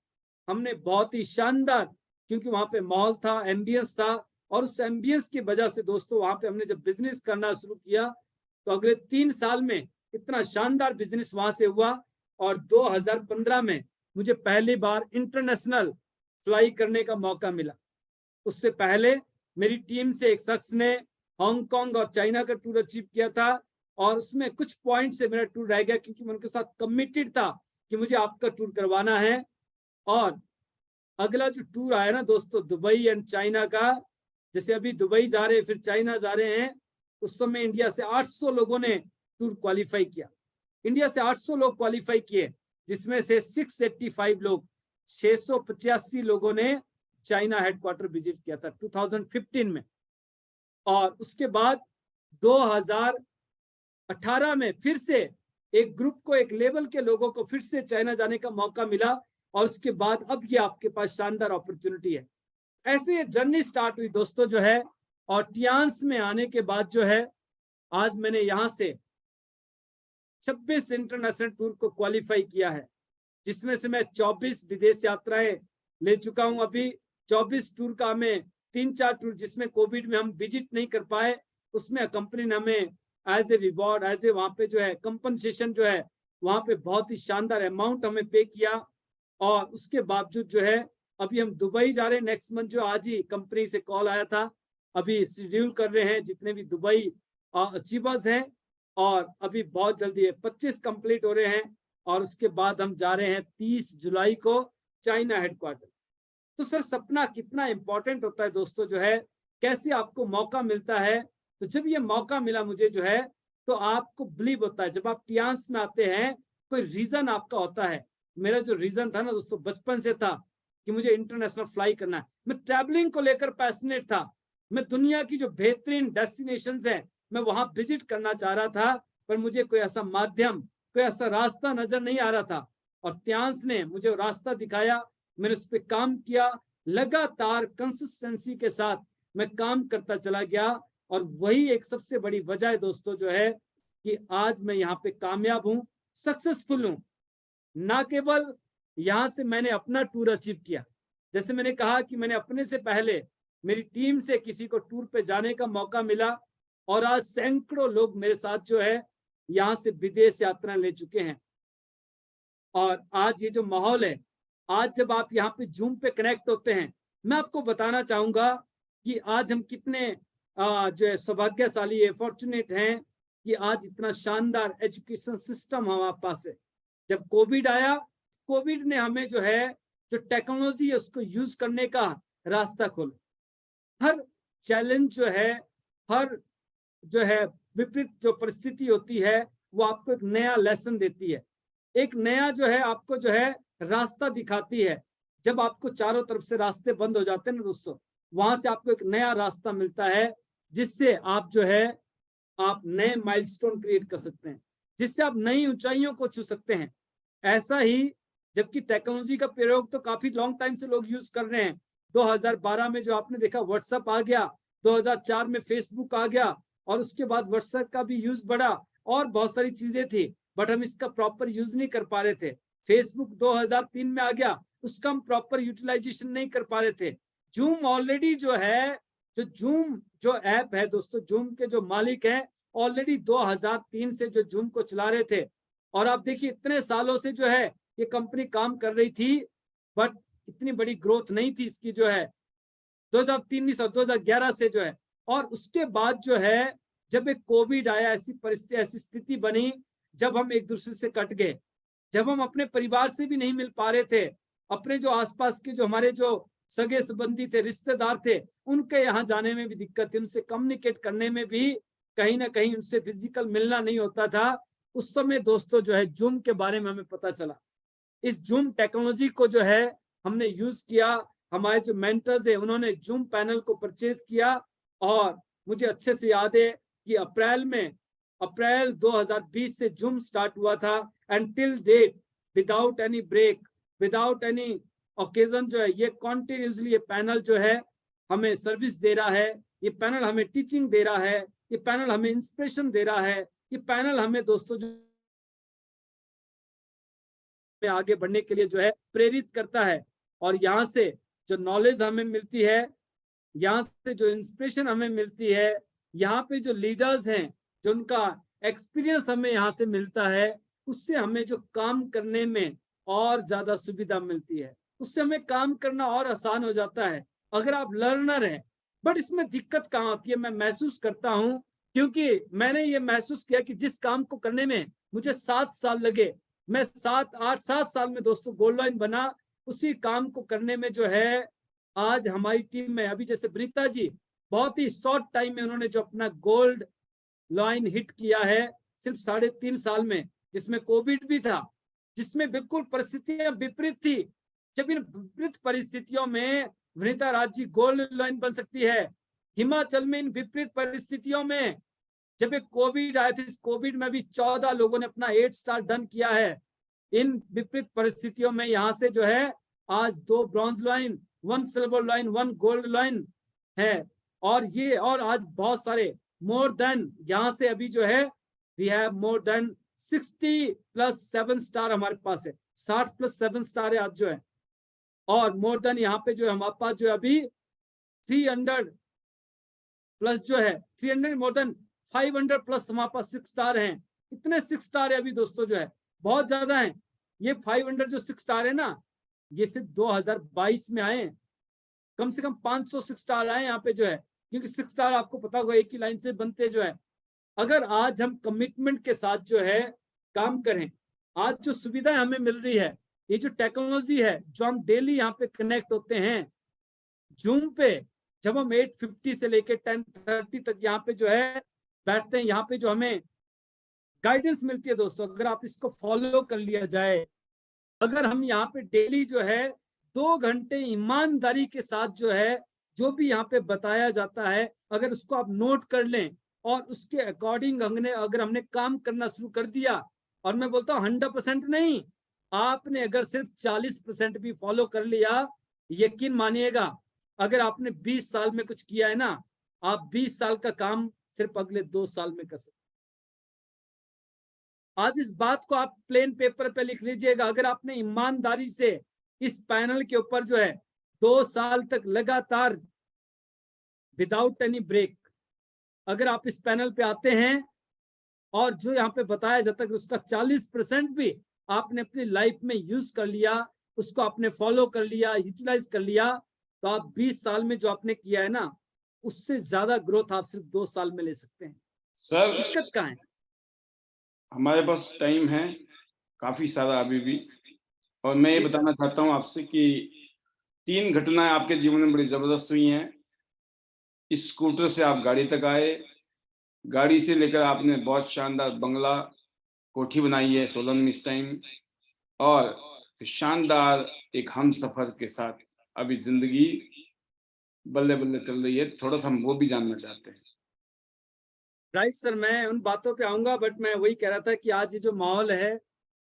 हमने बहुत ही शानदार, क्योंकि वहां पे माहौल था, एम्बियंस था, और उस एम्बियंस की वजह से दोस्तों वहां पे हमने जब बिजनेस करना शुरू किया तो अगले 3 साल में इतना शानदार बिजनेस वहां से हुआ। और 2015 में मुझे पहली बार इंटरनेशनल फ्लाई करने का मौका मिला। उससे पहले मेरी टीम से एक शख्स ने हांगकांग और चाइना का टूर अचीव किया था और उसमें कुछ पॉइंट से मेरा टूर रह गया, क्योंकि मैं उनके साथ कमिटेड था कि मुझे आपका टूर करवाना है। और अगला जो टूर आया ना दोस्तों दुबई एंड चाइना का, जैसे अभी दुबई जा रहे हैं फिर चाइना जा रहे हैं, उस समय इंडिया से 800 लोगों ने टूर क्वालिफाई किया। इंडिया से 800 लोग क्वालिफाई किए, जिसमें से 685 लोग, 685 लोगों ने चाइना हेडक्वार्टर विजिट किया था 2015 में। और उसके बाद 2018 में फिर से एक ग्रुप को, एक लेवल के लोगों को फिर से चाइना जाने का मौका मिला और उसके बाद अब ये आपके पास शानदार अपॉर्चुनिटी है। ऐसे ये जर्नी स्टार्ट हुई दोस्तों जो है। और टियांस में आने के बाद जो है आज मैंने यहाँ से 26 इंटरनेशनल टूर को क्वालिफाई किया है, जिसमें से मैं 24 विदेश यात्राएं ले चुका हूं। अभी 24 टूर का हमें 3-4 टूर जिसमें कोविड में हम विजिट नहीं कर पाए, उसमें कंपनी ने हमें as a reward, as a वहां पे जो है कंपनसेशन जो है वहां पे बहुत ही शानदार अमाउंट हमें पे किया, और उसके बावजूद जो है अभी हम दुबई जा रहे हैं नेक्स्ट मंथ। जो आज ही कंपनी से कॉल आया था, अभी शेड्यूल कर रहे हैं जितने भी दुबई अचीवर्स हैं, और अभी बहुत जल्दी 25 कंप्लीट हो रहे हैं, और उसके बाद हम जा रहे हैं 30 जुलाई को चाइना हेडक्वार्टर। तो सर सपना कितना इंपॉर्टेंट होता है दोस्तों, जो है कैसे आपको मौका मिलता है। तो जब ये मौका मिला मुझे जो है, तो आपको बिलीव होता है जब आप टियांस में आते हैं, कोई रीजन आपका होता है। मेरा जो रीजन था ना दोस्तों बचपन से था कि मुझे इंटरनेशनल फ्लाई करना है। मैं ट्रैवलिंग को लेकर पैशनेट था, मैं दुनिया की जो बेहतरीन डेस्टिनेशंस हैं मैं वहां विजिट करना चाह रहा था, पर मुझे कोई ऐसा माध्यम, कोई ऐसा रास्ता नजर नहीं आ रहा था। और टियांस ने मुझे रास्ता दिखाया, मैंने उस पर काम किया, लगातार कंसिस्टेंसी के साथ मैं काम करता चला गया, और वही एक सबसे बड़ी वजह है दोस्तों जो है कि आज मैं यहाँ पे कामयाब हूँ, सक्सेसफुल हूँ। ना केवल यहाँ से मैंने अपना टूर अचीव किया, जैसे मैंने कहा कि मैंने अपने से पहले मेरी टीम से किसी को टूर पे जाने का मौका मिला, और आज सैकड़ों लोग मेरे साथ जो है यहाँ से विदेश यात्रा ले चुके हैं। और आज ये जो माहौल है, आज जब आप यहाँ पे जूम पे कनेक्ट होते हैं, मैं आपको बताना चाहूंगा कि आज हम कितने जो है सौभाग्यशाली है, फॉर्चुनेट हैं कि आज इतना शानदार एजुकेशन सिस्टम हमारे पास है। जब कोविड आया, कोविड ने हमें जो है जो टेक्नोलॉजी है उसको यूज करने का रास्ता खोला। हर चैलेंज जो है, हर जो है विपरीत जो परिस्थिति होती है, वो आपको एक नया लेसन देती है, एक नया जो है आपको जो है रास्ता दिखाती है। जब आपको चारों तरफ से रास्ते बंद हो जाते हैं ना दोस्तों, वहां से आपको एक नया रास्ता मिलता है, जिससे आप जो है आप नए माइलस्टोन क्रिएट कर सकते हैं, जिससे आप नई ऊंचाइयों को छू सकते हैं। ऐसा ही, जबकि टेक्नोलॉजी का प्रयोग तो काफी लॉन्ग टाइम से लोग यूज कर रहे हैं। 2012 में जो आपने देखा व्हाट्सएप आ गया, 2004 में फेसबुक आ गया, और उसके बाद व्हाट्सएप का भी यूज बढ़ा, और बहुत सारी चीजें थी, बट हम इसका प्रॉपर यूज नहीं कर पा रहे थे। फेसबुक 2003 में आ गया, उसका हम प्रॉपर यूटिलाइजेशन नहीं कर पा रहे थे। जूम ऑलरेडी जो है, जो जूम जो ऐप है दोस्तों, जूम के जो मालिक हैं ऑलरेडी 2003 से जो जूम को चला रहे थे। और आप देखिए इतने सालों से जो है ये कंपनी काम कर रही थी, बट इतनी बड़ी ग्रोथ नहीं थी इसकी जो है 2003 और 2011 से जो है। और उसके बाद जो है जब एक कोविड आया, ऐसी परिस्थिति, ऐसी स्थिति बनी जब हम एक दूसरे से कट गए, जब हम अपने परिवार से भी नहीं मिल पा रहे थे, अपने जो आसपास के जो हमारे जो सगे संबंधी थे, रिश्तेदार थे, उनके यहाँ जाने में भी दिक्कत थी, उनसे कम्युनिकेट करने में भी कहीं ना कहीं उनसे फिजिकल मिलना नहीं होता था। उस समय दोस्तों जो है जूम के बारे में हमें पता चला। इस जूम टेक्नोलॉजी को जो है हमने यूज किया, हमारे जो मेंटर्स है उन्होंने जूम पैनल को परचेज किया, और मुझे अच्छे से याद है कि अप्रैल 2020 से जूम स्टार्ट हुआ था, and till date without any break, without any occasion जो है ये कॉन्टिन्यूसली ये पैनल जो है हमें सर्विस दे रहा है, ये पैनल हमें टीचिंग दे रहा है, ये पैनल हमें इंस्पिरेशन दे रहा है, ये पैनल हमें दोस्तों जो में आगे बढ़ने के लिए जो है प्रेरित करता है। और यहाँ से जो नॉलेज हमें मिलती है, यहाँ से जो इंस्पिरेशन हमें मिलती है, यहाँ पे जो लीडर्स हैं जो उनका एक्सपीरियंस हमें यहाँ से मिलता है, उससे हमें जो काम करने में और ज्यादा सुविधा मिलती है, उससे हमें काम करना और आसान हो जाता है अगर आप लर्नर हैं। बट इसमें दिक्कत कहाँ आती है मैं महसूस करता हूँ, क्योंकि मैंने ये महसूस किया कि जिस काम को करने में मुझे 7 साल लगे, मैं 7 साल में दोस्तों गोल्ड लाइन बना। उसी काम को करने में जो है आज हमारी टीम में अभी जैसे ब्रिता जी बहुत ही शॉर्ट टाइम में उन्होंने जो अपना गोल्ड लाइन हिट किया है सिर्फ 3.5 साल में, जिसमें कोविड भी था, जिसमें बिल्कुल परिस्थितियां विपरीत थी। जब इन विपरीत परिस्थितियों में वनिता राज जी गोल्ड लाइन बन सकती है, हिमाचल में इन विपरीत परिस्थितियों में जब एक कोविड आया था, इस कोविड में भी 14 लोगों ने अपना 8 स्टार डन किया है। इन विपरीत परिस्थितियों में यहाँ से जो है आज 2 bronze line, 1 silver line, 1 gold line है। और ये और आज बहुत सारे मोर देन यहाँ से अभी जो है we have more than 60+7 star हमारे पास है, 60+7 स्टार है आज जो है। और मोर देन यहाँ पे जो है हमारे पास जो है अभी 300+ जो है 300 मोर देन 500+ हमारे पास 6 स्टार हैं। इतने 6 स्टार है अभी दोस्तों जो है। बहुत ज्यादा है। ये 500 जो 6 स्टार है ना, ये सिर्फ 2022 में आए। कम से कम 500 6 स्टार आए यहाँ पे जो है, क्योंकि 6 स्टार आपको पता होगा एक ही लाइन से बनते जो है। अगर आज हम कमिटमेंट के साथ जो है काम करें, आज जो सुविधाएं हमें मिल रही है, ये जो टेक्नोलॉजी है, जो हम डेली यहाँ पे कनेक्ट होते हैं जूम पे, जब हम 8:50 से लेके 10:30 तक यहाँ पे जो है बैठते हैं, यहाँ पे जो हमें गाइडेंस मिलती है दोस्तों, अगर आप इसको फॉलो कर लिया जाए, अगर हम यहाँ पे डेली जो है 2 घंटे ईमानदारी के साथ जो है जो भी यहाँ पे बताया जाता है, अगर उसको आप नोट कर लें और उसके अकॉर्डिंग अगर हमने काम करना शुरू कर दिया, और मैं बोलता हूँ 100% नहीं, आपने अगर सिर्फ 40% भी फॉलो कर लिया, यकीन मानिएगा, अगर आपने 20 साल में कुछ किया है ना, आप 20 साल का काम सिर्फ अगले 2 साल में कर सकते। आज इस बात को आप प्लेन पेपर पे लिख लीजिएगा। अगर आपने ईमानदारी से इस पैनल के ऊपर जो है 2 साल तक लगातार विदाउट एनी ब्रेक, अगर आप इस पैनल पे आते हैं और जो यहाँ पे बताया जाता है उसका 40% भी आपने अपनी लाइफ में यूज कर लिया, उसको आपने फॉलो कर लिया, यूटिलाइज कर लिया, तो आप 20 साल में जो आपने किया है ना, उससे ज्यादा ग्रोथ आप सिर्फ 2 साल में ले सकते हैं। सर दिक्कत कहाँ है? हमारे पास टाइम है काफी सारा अभी भी, और मैं ये जी सर। बताना चाहता हूँ आपसे कि 3 घटनाएं आपके जीवन में बड़ी जबरदस्त हुई हैं। इस स्कूटर से आप गाड़ी तक आए, गाड़ी से लेकर आपने बहुत शानदार बंगला कोठी बनाई है सोलन में इस टाइम, और शानदार एक हम सफर के साथ अभी जिंदगी बल्ले बल्ले चल रही है। थोड़ा सा हम वो भी जानना चाहते हैं। राइट सर, मैं उन बातों पे आऊंगा, बट मैं वही कह रहा था कि आज ये जो माहौल है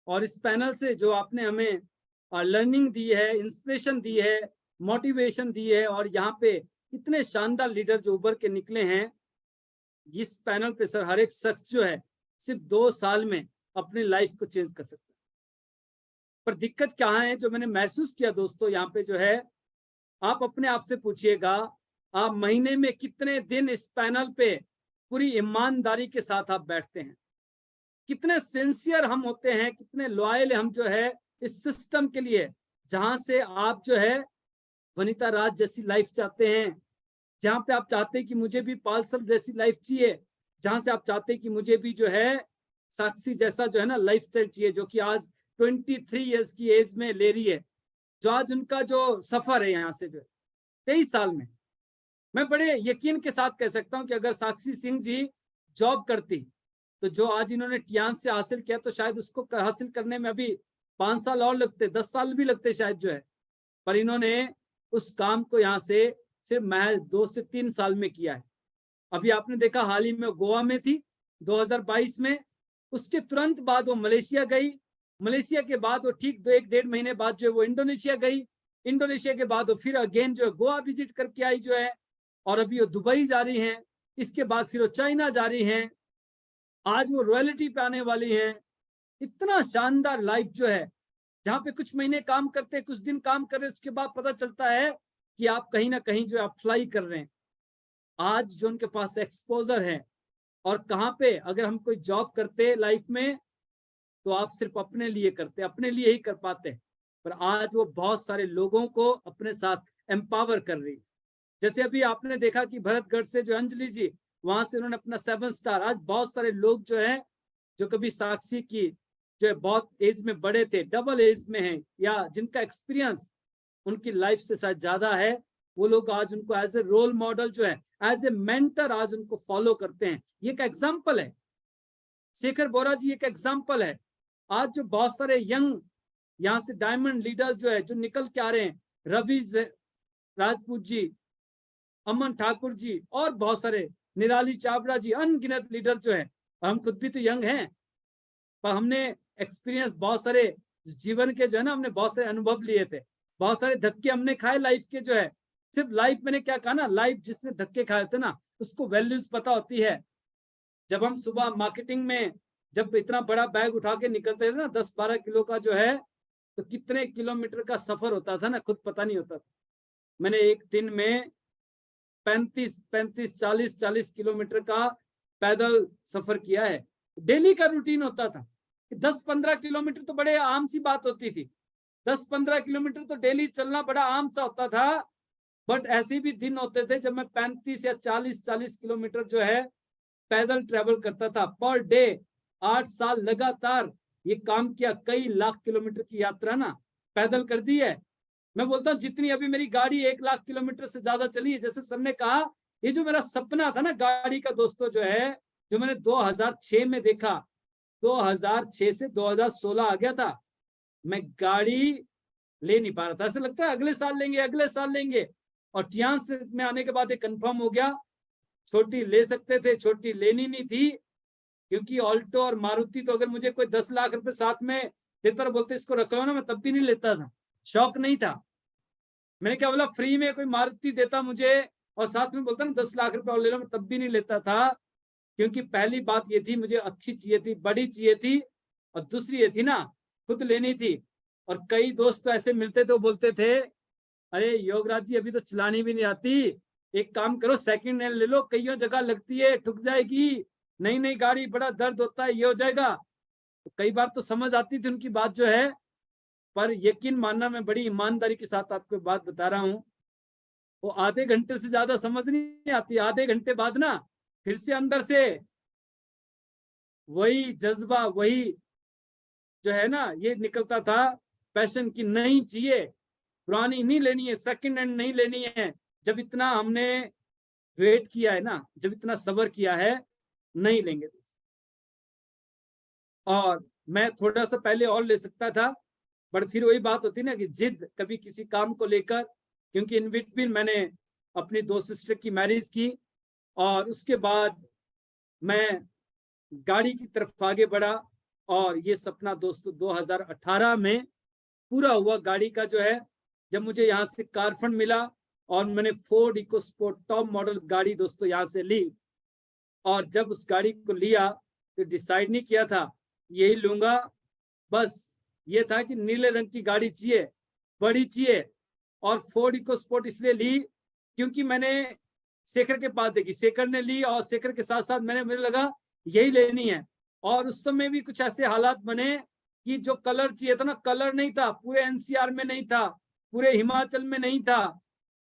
और इस पैनल से जो आपने हमें लर्निंग दी है, इंस्पिरेशन दी है, मोटिवेशन दी है, और यहाँ पे इतने शानदार लीडर जो उभर के निकले हैं, इस पैनल पे सर हर एक शख्स जो है सिर्फ 2 साल में अपनी लाइफ को चेंज कर सकता है। पर दिक्कत क्या है, जो मैंने महसूस किया दोस्तों यहाँ पे जो है, आप अपने आप से पूछिएगा, आप महीने में कितने दिन इस पैनल पे पूरी ईमानदारी के साथ आप बैठते हैं, कितने सिंसियर हम होते हैं, कितने लॉयल हम जो है इस सिस्टम के लिए, जहां से आप जो है वनिता राज जैसी लाइफ चाहते हैं, जहां पे आप चाहते हैं कि मुझे भी पालसर जैसी लाइफ चाहिए, जहां से आप चाहते हैं कि मुझे भी जो है साक्षी जैसा जो है ना लाइफस्टाइल चाहिए, जो कि आज 23 इयर्स की एज में ले रही है, जो आज उनका जो सफर है यहाँ से जो 23 साल में, मैं बड़े यकीन के साथ कह सकता हूं कि अगर साक्षी सिंह जी जॉब करती, तो जो आज इन्होंने टियान से हासिल किया, तो शायद उसको हासिल करने में अभी 5 साल और लगते, 10 साल भी लगते शायद जो है, पर इन्होंने उस काम को यहाँ से सिर्फ महज 2 से 3 साल में किया है। अभी आपने देखा हाल ही में गोवा में थी 2022 में, उसके तुरंत बाद वो मलेशिया गई, मलेशिया के बाद वो ठीक 1-1.5 महीने बाद जो है वो इंडोनेशिया गई, इंडोनेशिया के बाद वो फिर अगेन जो है गोवा विजिट करके आई जो है, और अभी वो दुबई जा रही हैं, इसके बाद फिर वो चाइना जा रही हैं, आज वो रॉयल्टी पे आने वाली हैं। इतना शानदार लाइफ जो है, जहाँ पे कुछ महीने काम करते हैं, कुछ दिन काम कर रहे हैं, उसके बाद पता चलता है कि आप कहीं ना कहीं जो आप फ्लाई कर रहे हैं। आज जो उनके पास एक्सपोजर है, और कहाँ पे अगर हम कोई जॉब करते लाइफ में, तो आप सिर्फ अपने लिए करते, अपने लिए ही कर पाते, पर आज वो बहुत सारे लोगों को अपने साथ एम्पावर कर रही है। जैसे अभी आपने देखा कि भरतगढ़ से जो अंजलि जी, वहां से उन्होंने अपना 7 स्टार, आज बहुत सारे लोग जो है, जो कभी साक्षी की जो है बहुत एज में बड़े थे, डबल एज में हैं, या जिनका एक्सपीरियंस उनकी लाइफ से शायद ज्यादा है, वो लोग आज उनको एज ए रोल मॉडल जो है, एज ए मेंटर आज उनको फॉलो करते हैं। ये एक एग्जाम्पल है। शेखर बोरा जी एक एग्जाम्पल है। आज जो बहुत सारे यंग यहाँ से डायमंड लीडर्स जो है जो निकल के आ रहे हैं, रवि राजपूत जी, अमन ठाकुर जी, और बहुत सारे, निराली चावड़ा जी, अनगिनत लीडर जो है, हम खुद भी तो यंग हैं, पर हमने एक्सपीरियंस बहुत सारे जीवन के जो है ना, हमने बहुत सारे अनुभव लिए थे, बहुत सारे धक्के हमने खाए लाइफ के जो है। सिर्फ लाइफ, मैंने क्या कहा ना, लाइफ जिसने धक्के खाए थे ना, उसको वैल्यूज पता होती है। जब हम सुबह मार्केटिंग में जब इतना बड़ा बैग उठा के निकलते थे ना, 10-12 किलो का जो है, तो कितने किलोमीटर का सफर होता था ना, खुद पता नहीं होता था। मैंने एक दिन में 35 40 किलोमीटर का पैदल सफर किया है। डेली का रूटीन होता था, 10-15 किलोमीटर तो बड़े आम सी बात होती थी, 10-15 किलोमीटर तो डेली चलना बड़ा आम सा होता था। बट ऐसे भी दिन होते थे जब मैं 35 या 40 किलोमीटर जो है पैदल ट्रेवल करता था पर डे। 8 साल लगातार ये काम किया, कई लाख किलोमीटर की यात्रा ना पैदल कर दी है। मैं बोलता हूँ जितनी अभी मेरी गाड़ी 1 लाख किलोमीटर से ज्यादा चली है। जैसे सर ने कहा, ये जो मेरा सपना था ना गाड़ी का दोस्तों, जो है जो मैंने 2006 में देखा, 2006 से 2016 आ गया था, मैं गाड़ी ले नहीं पा रहा था। ऐसा लगता है अगले साल लेंगे, अगले साल लेंगे। और टियांस में आने के बाद ये कंफर्म हो गया, छोटी ले सकते थे, छोटी लेनी नहीं थी, क्योंकि ऑल्टो और मारुति तो अगर मुझे कोई 10 लाख रुपए साथ में देता और बोलते इसको रख लो ना, मैं तब भी नहीं लेता था, शौक नहीं था। मैंने क्या बोला, फ्री में कोई मारुति देता मुझे और साथ में बोलता ना 10 लाख रुपए और ले लो, मैं तब भी नहीं लेता था। क्योंकि पहली बात ये थी, मुझे अच्छी चाहिए थी, बड़ी चाहिए थी, और दूसरी ये थी ना खुद लेनी थी। और कई दोस्त तो ऐसे मिलते थे, वो बोलते थे अरे योगराज जी अभी तो चलानी भी नहीं आती, एक काम करो सेकंड हैंड ले लो, कईयों जगह लगती है, ठुक जाएगी, नई नई गाड़ी बड़ा दर्द होता है, ये हो जाएगा। तो कई बार तो समझ आती थी उनकी बात जो है, पर यकीन मानना मैं बड़ी ईमानदारी के साथ आपको बात बता रहा हूँ, वो आधे घंटे से ज्यादा समझ नहीं आती। आधे घंटे बाद ना फिर से अंदर से वही जज्बा, वही जो है ना ये निकलता था पैशन की, नहीं चाहिए, पुरानी नहीं लेनी है, सेकंड हैंड नहीं लेनी है। जब इतना हमने वेट किया है ना, जब इतना सब्र किया है, नहीं लेंगे। और मैं थोड़ा सा पहले और ले सकता था, बट फिर वही बात होती ना कि जिद कभी किसी काम को लेकर, क्योंकि इन बिटवीन मैंने अपनी दो सिस्टर की मैरिज की और उसके बाद मैं गाड़ी की तरफ आगे बढ़ा। और ये सपना दोस्तों 2018 में पूरा हुआ गाड़ी का जो है, जब मुझे यहाँ से कार फंड मिला और मैंने फोर्ड इकोस्पोर्ट टॉप मॉडल गाड़ी दोस्तों यहाँ से ली। और जब उस गाड़ी को लिया तो डिसाइड नहीं किया था यही लूंगा, बस ये था कि नीले रंग की गाड़ी चाहिए, बड़ी चाहिए। और फोर्ड इकोस्पोर्ट इसलिए ली क्योंकि मैंने शेखर के पास देखी, शेखर ने ली और शेखर के साथ साथ मुझे लगा यही लेनी है। और उस समय भी कुछ ऐसे हालात बने कि जो कलर चाहिए था ना, कलर नहीं था, पूरे एनसीआर में नहीं था, पूरे हिमाचल में नहीं था,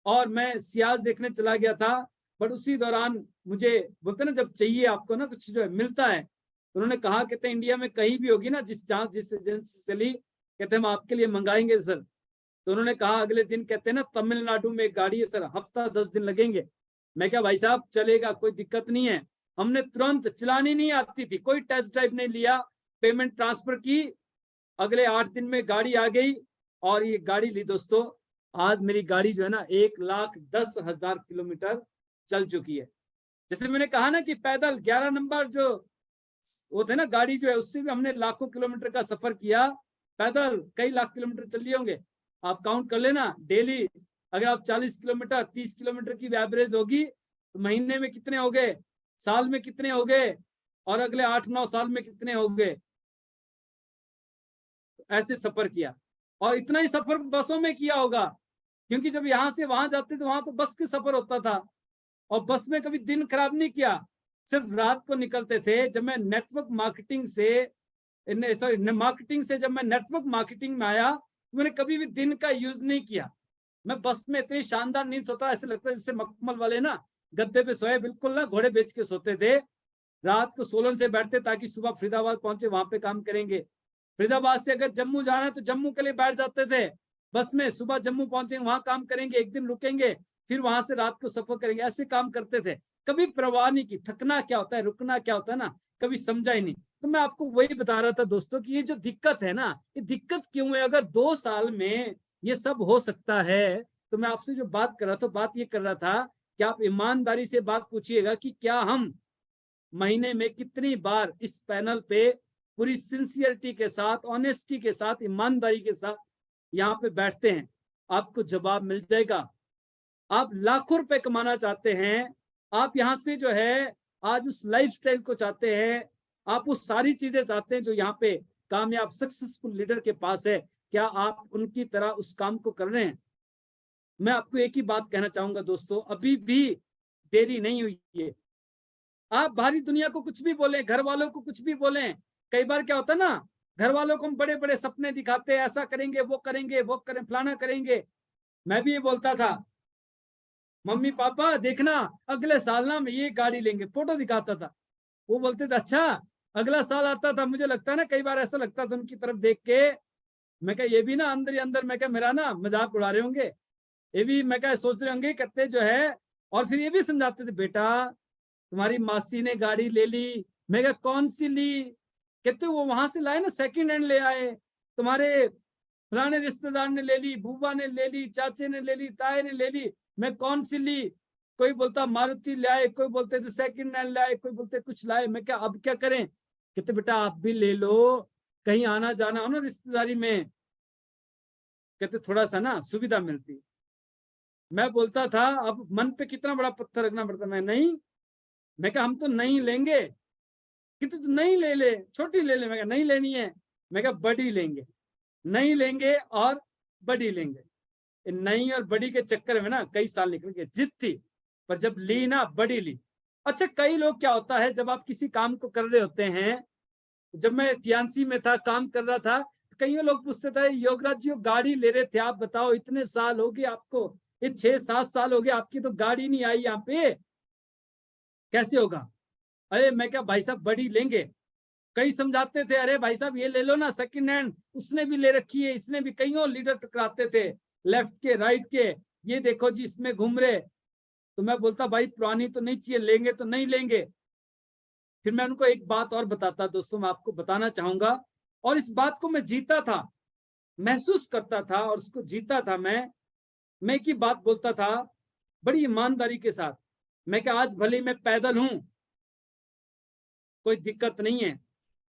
और मैं सियाज देखने चला गया था। बट उसी दौरान मुझे बोलते ना जब चाहिए आपको ना कुछ जो है मिलता है, तो उन्होंने कहा कहते इंडिया में कहीं भी होगी ना जिस एजेंसी से ली, कहते हम आपके लिए मंगाएंगे सर। तो उन्होंने कहा अगले दिन, कहते ना तमिलनाडु में एक गाड़ी है सर, हफ्ता 10 दिन लगेंगे। मैं क्या भाई साहब चलेगा, कोई दिक्कत नहीं है। हमने तुरंत, चलानी नहीं आती थी, कोई टेस्ट ड्राइव नहीं लिया, पेमेंट ट्रांसफर की, अगले 8 दिन में गाड़ी आ गई और ये गाड़ी ली दोस्तों। आज मेरी गाड़ी जो है ना 1,10,000 किलोमीटर चल चुकी है। जैसे मैंने कहा ना कि पैदल 11 नंबर जो वो थे ना गाड़ी जो है, उससे भी हमने लाखों किलोमीटर का सफर किया, पैदल कई लाख किलोमीटर चल लिए होंगे। आप काउंट कर लेना डेली, अगर आप 40 किलोमीटर 30 किलोमीटर की एवरेज होगी तो महीने में कितने हो गए, साल में कितने हो गए, और अगले 8-9 साल में कितने हो गए। ऐसे सफर किया, और इतना ही सफर बसों में किया होगा, क्योंकि जब यहाँ से वहां जाते तो वहां तो बस के सफर होता था, और बस में कभी दिन खराब नहीं किया, सिर्फ रात को निकलते थे। जब मैं नेटवर्क मार्केटिंग से जब मैं नेटवर्क मार्केटिंग में आया तो मैंने कभी भी दिन का यूज नहीं किया। मैं बस में इतनी शानदार नींद सोता, ऐसे लगता है जैसे मखमल वाले ना गद्दे पे सोए, बिल्कुल ना घोड़े बेच के सोते थे। रात को सोलन से बैठते ताकि सुबह फरीदाबाद पहुंचे, वहां पे काम करेंगे। फरीदाबाद से अगर जम्मू जाना है तो जम्मू के लिए बैठ जाते थे बस में, सुबह जम्मू पहुंचे, वहां काम करेंगे, एक दिन रुकेंगे, फिर वहां से रात को सफर करेंगे। ऐसे काम करते थे, कभी परवाह नहीं की, थकना क्या होता है, रुकना क्या होता है ना, कभी समझा ही नहीं। तो मैं आपको वही बता रहा था दोस्तों कि ये जो दिक्कत है ना, ये दिक्कत क्यों है। अगर 2 साल में ये सब हो सकता है, तो मैं आपसे जो बात कर रहा था, बात ये कर रहा था कि आप ईमानदारी से बात पूछिएगा कि क्या हम महीने में कितनी बार इस पैनल पे पूरी सिंसियरिटी के साथ, ऑनेस्टी के साथ, ईमानदारी के साथ यहाँ पे बैठते हैं। आपको जवाब मिल जाएगा। आप लाखों रुपए कमाना चाहते हैं, आप यहाँ से जो है आज उस लाइफस्टाइल को चाहते हैं, आप वो सारी चीजें चाहते हैं जो यहाँ पे कामयाब सक्सेसफुल लीडर के पास है, क्या आप उनकी तरह उस काम को कर रहे हैं। मैं आपको एक ही बात कहना चाहूंगा दोस्तों, अभी भी देरी नहीं हुई है। आप बाहरी दुनिया को कुछ भी बोलें, घर वालों को कुछ भी बोलें, कई बार क्या होता है ना घर वालों को हम बड़े बड़े सपने दिखाते हैं, ऐसा करेंगे, वो करेंगे, वो करें, फलाना करेंगे। मैं भी ये बोलता था, मम्मी पापा देखना अगले साल ना मैं ये गाड़ी लेंगे, फोटो दिखाता था। वो बोलते थे अच्छा अगला साल आता था। मुझे लगता है ना, कई बार ऐसा लगता था उनकी तरफ देख के, मैं क्या ये भी ना अंदर ही अंदर मैं क्या मेरा ना मजाक उड़ा रहे होंगे, ये भी मैं क्या सोच रहे होंगे कहते जो है। और फिर ये भी समझाते थे, बेटा तुम्हारी मासी ने गाड़ी ले ली। मैं क्या कौन सी ली? कहते वो वहां से लाए ना, सेकंड हैंड ले आए। तुम्हारे फलाने रिश्तेदार ने ले ली, बुआ ने ले ली, चाचे ने ले ली, ताए ने ले ली। मैं कौन सी ली? कोई बोलता मारुति लाए, कोई बोलते थे सेकंड हैंड लाए, कोई बोलते कुछ लाए। मैं क्या अब क्या करें? कहते बेटा आप भी ले लो, कहीं आना जाना हो ना रिश्तेदारी में, कहते थोड़ा सा ना सुविधा मिलती। मैं बोलता था अब मन पे कितना बड़ा पत्थर रखना पड़ता। मैं नहीं, मैं कहा हम तो नहीं लेंगे। कितने तो नहीं ले ले, छोटी ले ले। मैं कहा नहीं लेनी है, मैं कहा बड़ी लेंगे। नहीं लेंगे और बड़ी लेंगे। नई और बड़ी के चक्कर में ना कई साल निकल गए, जिद थी, पर जब ली ना बड़ी ली। अच्छा कई लोग क्या होता है, जब आप किसी काम को कर रहे होते हैं, जब मैं टीएनसी में था काम कर रहा था, तो कई लोग पूछते थे योगराज जी गाड़ी ले रहे थे आप बताओ, इतने साल हो गए आपको, ये 6-7 साल हो गए आपकी तो गाड़ी नहीं आई यहाँ पे, कैसे होगा? अरे मैं क्या भाई साहब बड़ी लेंगे। कई समझाते थे अरे भाई साहब ये ले लो ना सेकंड हैंड, उसने भी ले रखी है, इसने भी। कईयों लीडर टकराते थे लेफ्ट के राइट के, ये देखो जी इसमें घूम रहे। तो मैं बोलता भाई पुरानी तो नहीं चाहिए, लेंगे तो नहीं लेंगे। फिर मैं उनको एक बात और बताता दोस्तों, मैं आपको बताना चाहूंगा, और इस बात को मैं जीता था, महसूस करता था और उसको जीता था। मैं की बात बोलता था बड़ी ईमानदारी के साथ। मैं क्या आज भले मैं पैदल हूं, कोई दिक्कत नहीं है।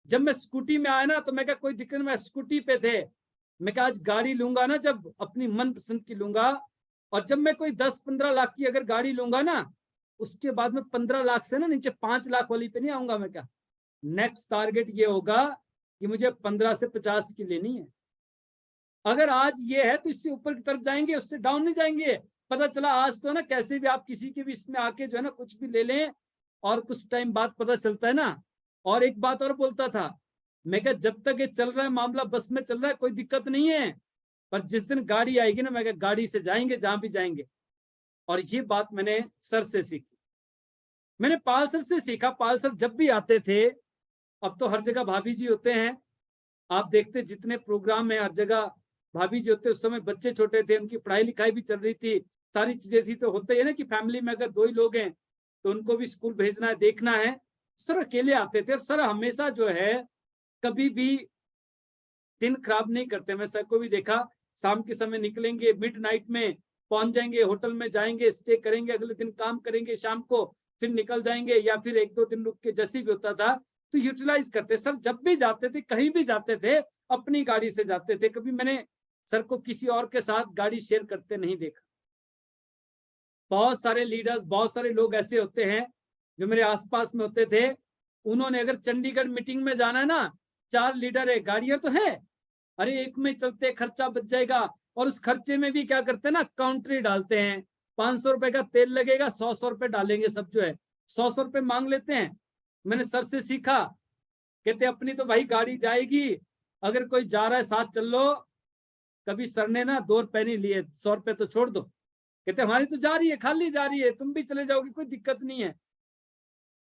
जब मैं स्कूटी में आया ना तो मैं क्या कोई दिक्कत नहीं, मैं स्कूटी पे थे। मैं क्या आज गाड़ी लूंगा ना, जब अपनी मन पसंद की लूंगा, और जब मैं कोई 10-15 लाख की अगर गाड़ी लूंगा ना, उसके बाद में 15 लाख से ना नीचे 5 लाख वाली पे नहीं आऊंगा। मैं क्या नेक्स्ट टारगेट ये होगा कि मुझे 15 से 50 की लेनी है। अगर आज ये है तो इससे ऊपर की तरफ जाएंगे, उससे डाउन नहीं जाएंगे। पता चला आज तो ना कैसे भी आप किसी के भी इसमें आके जो है ना कुछ भी ले लें, और कुछ टाइम बाद पता चलता है ना। और एक बात और बोलता था, मैं क्या जब तक ये चल रहा है मामला, बस में चल रहा है, कोई दिक्कत नहीं है, पर जिस दिन गाड़ी आएगी ना, मैं क्या गाड़ी से जाएंगे जहां भी जाएंगे। और ये बात मैंने सर से सीखी, मैंने पाल सर से सीखा। पाल सर जब भी आते थे, अब तो हर जगह भाभी जी होते हैं, आप देखते जितने प्रोग्राम है हर जगह भाभी जी होते। उस समय बच्चे छोटे थे, उनकी पढ़ाई लिखाई भी चल रही थी, सारी चीजें थी। तो होता है ना कि फैमिली में अगर 2 ही लोग हैं तो उनको भी स्कूल भेजना है, देखना है। सर अकेले आते थे, और सर हमेशा जो है कभी भी दिन खराब नहीं करते। मैं सर को भी देखा, शाम के समय निकलेंगे, मिडनाइट में पहुंच जाएंगे, होटल में जाएंगे, स्टे करेंगे, अगले दिन काम करेंगे, शाम को फिर निकल जाएंगे, या फिर 1-2 दिन रुक के जैसे भी होता था तो यूटिलाइज करते। सर जब भी जाते थे, कहीं भी जाते थे, अपनी गाड़ी से जाते थे। कभी मैंने सर को किसी और के साथ गाड़ी शेयर करते नहीं देखा। बहुत सारे लीडर्स, बहुत सारे लोग ऐसे होते हैं जो मेरे आसपास में होते थे, उन्होंने अगर चंडीगढ़ मीटिंग में जाना है ना, 4 लीडर है, गाड़ियां तो है, अरे एक में चलते खर्चा बच जाएगा। और उस खर्चे में भी क्या करते हैं ना, काउंट्री डालते हैं। 500 रुपए का तेल लगेगा, 100 रुपए डालेंगे सब जो है, 100 रुपए मांग लेते हैं। मैंने सर से सीखा, कहते अपनी तो भाई गाड़ी जाएगी, अगर कोई जा रहा है साथ चल लो। कभी सर ने ना 2 रुपए नहीं लिए, 100 रुपए तो छोड़ दो, कहते हमारी तो जा रही है, खाली जा रही है, तुम भी चले जाओगे, कोई दिक्कत नहीं है।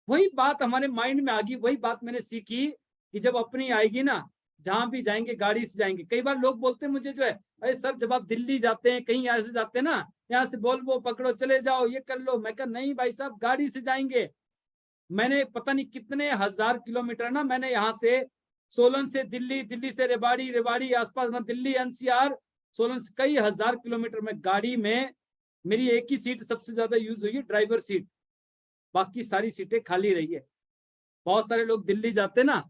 वही बात हमारे माइंड में आ गई, वही बात मैंने सीखी कि जब अपनी आएगी ना, जहां भी जाएंगे गाड़ी से जाएंगे। कई बार लोग बोलते हैं मुझे जो है, अरे सर जब आप दिल्ली जाते हैं, कहीं यहाँ से जाते हैं ना, यहाँ से वो पकड़ो चले जाओ, ये कर लो। मैं कहा नहीं भाई साहब गाड़ी से जाएंगे। मैंने पता नहीं कितने हजार किलोमीटर ना, मैंने यहाँ से सोलन से दिल्ली, दिल्ली से रेवाड़ी, रेवाड़ी आसपास में दिल्ली एनसीआर, सोलन से कई हजार किलोमीटर में गाड़ी में मेरी एक ही सीट सबसे ज्यादा यूज हुई है, ड्राइवर सीट, बाकी सारी सीटें खाली रही है। बहुत सारे लोग दिल्ली जाते ना,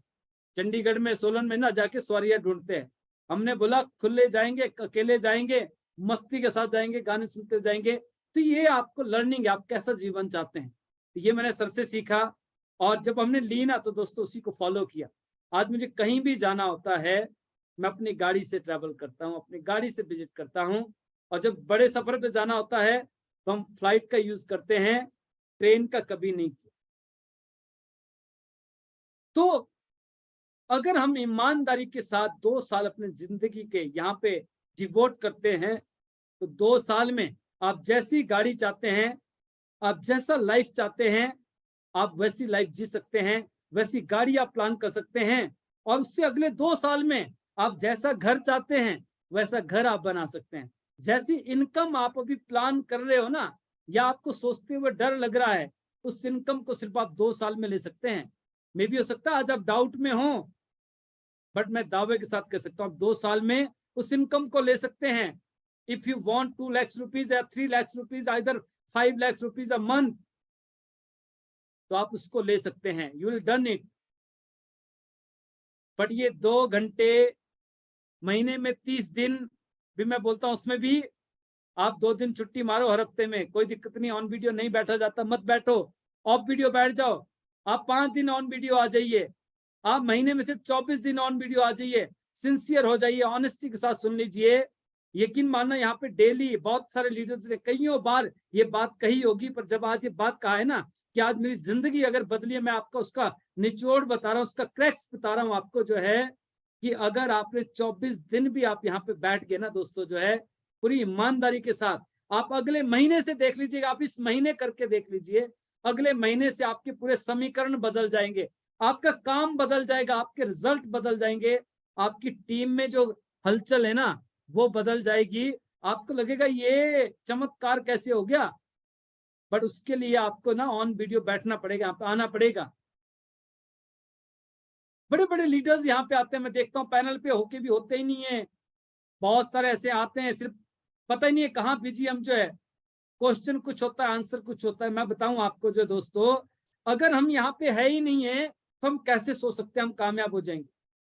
चंडीगढ़ में, सोलन में ना जाके सवारियां ढूंढते हैं। हमने बोला खुले जाएंगे, अकेले जाएंगे, मस्ती के साथ जाएंगे, गाने सुनते जाएंगे। तो ये आपको लर्निंग है, आप कैसा जीवन चाहते हैं, ये मैंने सर से सीखा। और जब हमने ली ना तो दोस्तों उसी को फॉलो किया। आज मुझे कहीं भी जाना होता है, मैं अपनी गाड़ी से ट्रैवल करता हूँ, अपनी गाड़ी से विजिट करता हूँ। और जब बड़े सफर पे जाना होता है तो हम फ्लाइट का यूज करते हैं, ट्रेन का कभी नहीं किया। तो अगर हम ईमानदारी के साथ 2 साल अपने जिंदगी के यहाँ पे डिवोट करते हैं, तो 2 साल में आप जैसी गाड़ी चाहते हैं, आप जैसा लाइफ चाहते हैं, आप वैसी लाइफ जी सकते हैं, वैसी गाड़ी आप प्लान कर सकते हैं, और उससे अगले 2 साल में आप जैसा घर चाहते हैं वैसा घर आप बना सकते हैं। जैसी इनकम आप अभी प्लान कर रहे हो ना, या आपको सोचते हुए डर लग रहा है, उस इनकम को सिर्फ आप 2 साल में ले सकते हैं। मे भी हो सकता है आज आप डाउट में हो, बट मैं दावे के साथ कह सकता हूँ 2 साल में उस इनकम को ले सकते हैं। If you want 2 lakh rupees या 3 lakh rupees, either 5 lakh rupees a month, तो आप उसको ले सकते हैं। You will done it. But ये 2 घंटे महीने में 30 दिन भी मैं बोलता हूं, उसमें भी आप 2 दिन छुट्टी मारो हर हफ्ते में, कोई दिक्कत नहीं। ऑन वीडियो नहीं बैठा जाता, मत बैठो, ऑफ वीडियो बैठ जाओ। आप 5 दिन ऑन वीडियो आ जाइए, आप महीने में सिर्फ 24 दिन ऑन वीडियो आ जाइए। सिंसियर हो जाइए, ऑनेस्टी के साथ सुन लीजिए। यकीन मानना, यहाँ पे डेली बहुत सारे लीडर्स ने कईयों बार ये बात कही होगी, पर जब आज ये बात कहा है ना कि आज मेरी जिंदगी अगर बदली है, मैं आपको उसका निचोड़ बता रहा हूँ, उसका क्रैक्स बता रहा हूँ आपको, जो है कि अगर आपने 24 दिन भी आप यहाँ पे बैठ गए ना दोस्तों, जो है पूरी ईमानदारी के साथ, आप अगले महीने से देख लीजिएगा, आप इस महीने करके देख लीजिए, अगले महीने से आपके पूरे समीकरण बदल जाएंगे, आपका काम बदल जाएगा, आपके रिजल्ट बदल जाएंगे, आपकी टीम में जो हलचल है ना वो बदल जाएगी। आपको लगेगा ये चमत्कार कैसे हो गया, बट उसके लिए आपको ना ऑन वीडियो बैठना पड़ेगा, आप आना पड़ेगा। बड़े बड़े लीडर्स यहाँ पे आते हैं, मैं देखता हूँ पैनल पे होके भी होते ही नहीं है। बहुत सारे ऐसे आते हैं, सिर्फ पता ही नहीं है कहाँ बिजी हम जो है, क्वेश्चन कुछ होता है, आंसर कुछ होता है। मैं बताऊं आपको जो दोस्तों, अगर हम यहाँ पे है ही नहीं है तो हम कैसे सोच सकते हैं हम कामयाब हो जाएंगे।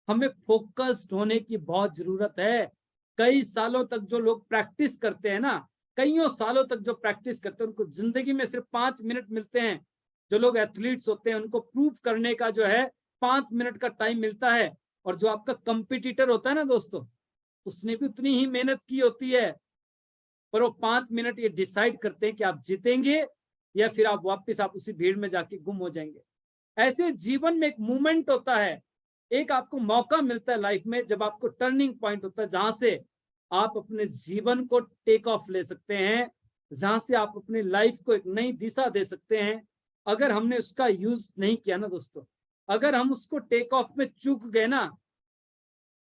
हमें फोकस्ड होने की बहुत जरूरत है। कई सालों तक जो लोग प्रैक्टिस करते हैं ना, कईयों सालों तक जो प्रैक्टिस करते हैं, उनको जिंदगी में सिर्फ 5 मिनट मिलते हैं। जो लोग एथलीट्स होते हैं उनको प्रूव करने का जो है 5 मिनट का टाइम मिलता है, और जो आपका कंपटीटर होता है ना दोस्तों, उसने भी उतनी ही मेहनत की होती है, पर वो 5 मिनट ये डिसाइड करते हैं कि आप जीतेंगे या फिर आप वापस आप उसी भीड़ में जाके गुम हो जाएंगे। ऐसे जीवन में एक मूवमेंट होता है, एक आपको मौका मिलता है लाइफ में, जब आपको टर्निंग पॉइंट होता है, जहां से आप अपने जीवन को टेक ऑफ ले सकते हैं, जहां से आप अपनी लाइफ को एक नई दिशा दे सकते हैं। अगर हमने उसका यूज नहीं किया ना दोस्तों, अगर हम उसको टेक ऑफ में चूक गए ना,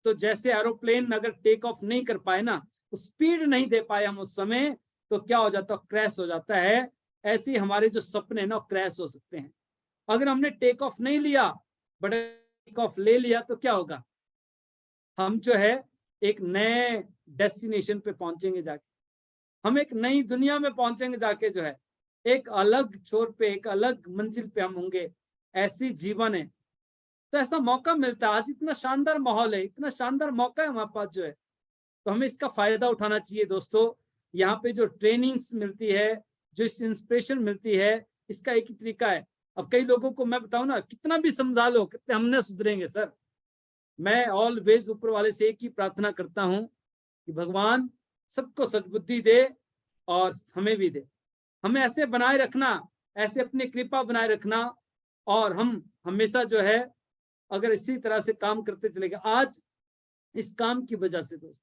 तो जैसे एरोप्लेन अगर टेक ऑफ नहीं कर पाए ना, स्पीड नहीं दे पाए हम उस समय, तो क्या हो जाता है, क्रैश हो जाता है। ऐसे ही हमारे जो सपने ना क्रैश हो सकते हैं। अगर हमने टेक ऑफ नहीं लिया, बट टेक ऑफ ले लिया, तो क्या होगा, हम जो है एक नए डेस्टिनेशन पे पहुंचेंगे जाके, हम एक नई दुनिया में पहुंचेंगे जाके, जो है एक अलग छोर पे, एक अलग मंजिल पे हम होंगे। ऐसी जीवन है, तो ऐसा मौका मिलता है। आज इतना शानदार माहौल है, इतना शानदार मौका है हमारे पास जो है, तो हमें इसका फायदा उठाना चाहिए दोस्तों। यहाँ पे जो ट्रेनिंग्स मिलती है, जो इंस्पिरेशन मिलती है, इसका एक ही तरीका है। अब कई लोगों को मैं बताऊं ना, कितना भी समझा लो, कितने हमने सुधरेंगे सर। मैं ऑलवेज ऊपर वाले से एक ही प्रार्थना करता हूं कि भगवान सबको सद्बुद्धि दे और हमें भी दे। हमें ऐसे बनाए रखना, ऐसे अपनी कृपा बनाए रखना, और हम हमेशा जो है अगर इसी तरह से काम करते चलेंगे। आज इस काम की वजह से दोस्त,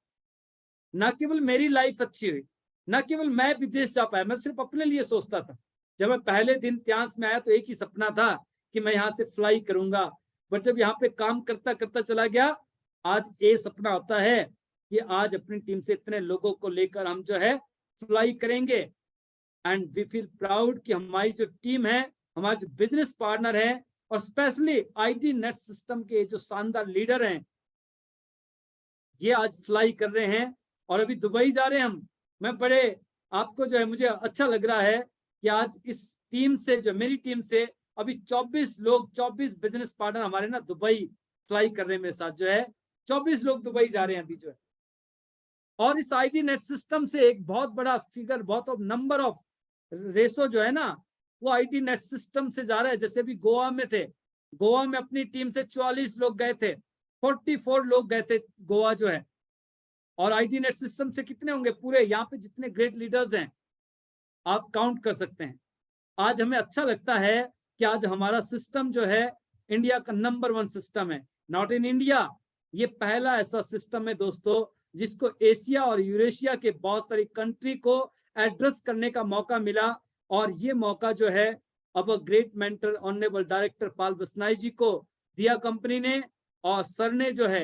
ना केवल मेरी लाइफ अच्छी हुई, ना केवल मैं विदेश जा पाया, मैं सिर्फ अपने लिए सोचता था। जब मैं पहले दिन त्यांस में आया तो एक ही सपना था कि मैं यहाँ से फ्लाई करूंगा, बट जब यहाँ पे काम करता करता चला गया, आज ये सपना होता है कि आज अपनी टीम से इतने लोगों को लेकर हम जो है फ्लाई करेंगे। एंड वी फील प्राउड कि हमारी जो टीम है, हमारे जो बिजनेस पार्टनर है, और स्पेशली आईटी नेट सिस्टम के जो शानदार लीडर हैं, ये आज फ्लाई कर रहे हैं और अभी दुबई जा रहे हैं हम। मैं बड़े आपको जो है मुझे अच्छा लग रहा है कि आज इस टीम से, जो मेरी टीम से अभी 24 लोग, 24 बिजनेस पार्टनर हमारे ना दुबई फ्लाई कर रहे हैं मेरे साथ, जो है 24 लोग दुबई जा रहे हैं अभी जो है। और इस आईटी नेट सिस्टम से एक बहुत बड़ा फिगर, बहुत ऑफ नंबर ऑफ रेशो जो है ना, वो आईटी नेट सिस्टम से जा रहा है। जैसे अभी गोवा में थे, गोवा में अपनी टीम से 44 लोग गए थे, 44 लोग गए थे गोवा जो है। और आईटी नेट सिस्टम से कितने होंगे, पूरे यहाँ पे जितने ग्रेट लीडर्स हैं आप काउंट कर सकते हैं। आज हमें अच्छा लगता है कि आज हमारा सिस्टम जो है इंडिया का नंबर 1 सिस्टम है। Not in India. ये पहला ऐसा सिस्टम है दोस्तों जिसको एशिया और यूरेशिया के बहुत सारी कंट्री को एड्रेस करने का मौका मिला। और ये मौका जो है अब great mentor honourable director Pal Basnai जी को दिया कंपनी ने। और सर ने जो है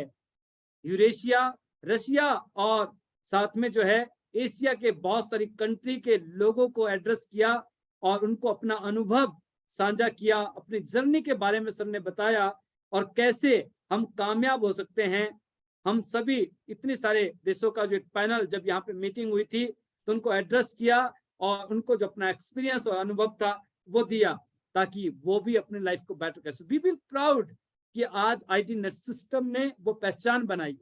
यूरेशिया, रशिया और साथ में जो है एशिया के बहुत सारी कंट्री के लोगों को एड्रेस किया और उनको अपना अनुभव साझा किया, अपनी जर्नी के बारे में सर ने बताया और कैसे हम कामयाब हो सकते हैं। हम सभी इतने सारे देशों का जो एक पैनल जब यहाँ पे मीटिंग हुई थी तो उनको एड्रेस किया और उनको जो अपना एक्सपीरियंस और अनुभव था वो दिया ताकि वो भी अपने लाइफ को बेटर कर सके। वी फील प्राउड कि आज आईटी नेट सिस्टम ने वो पहचान बनाई।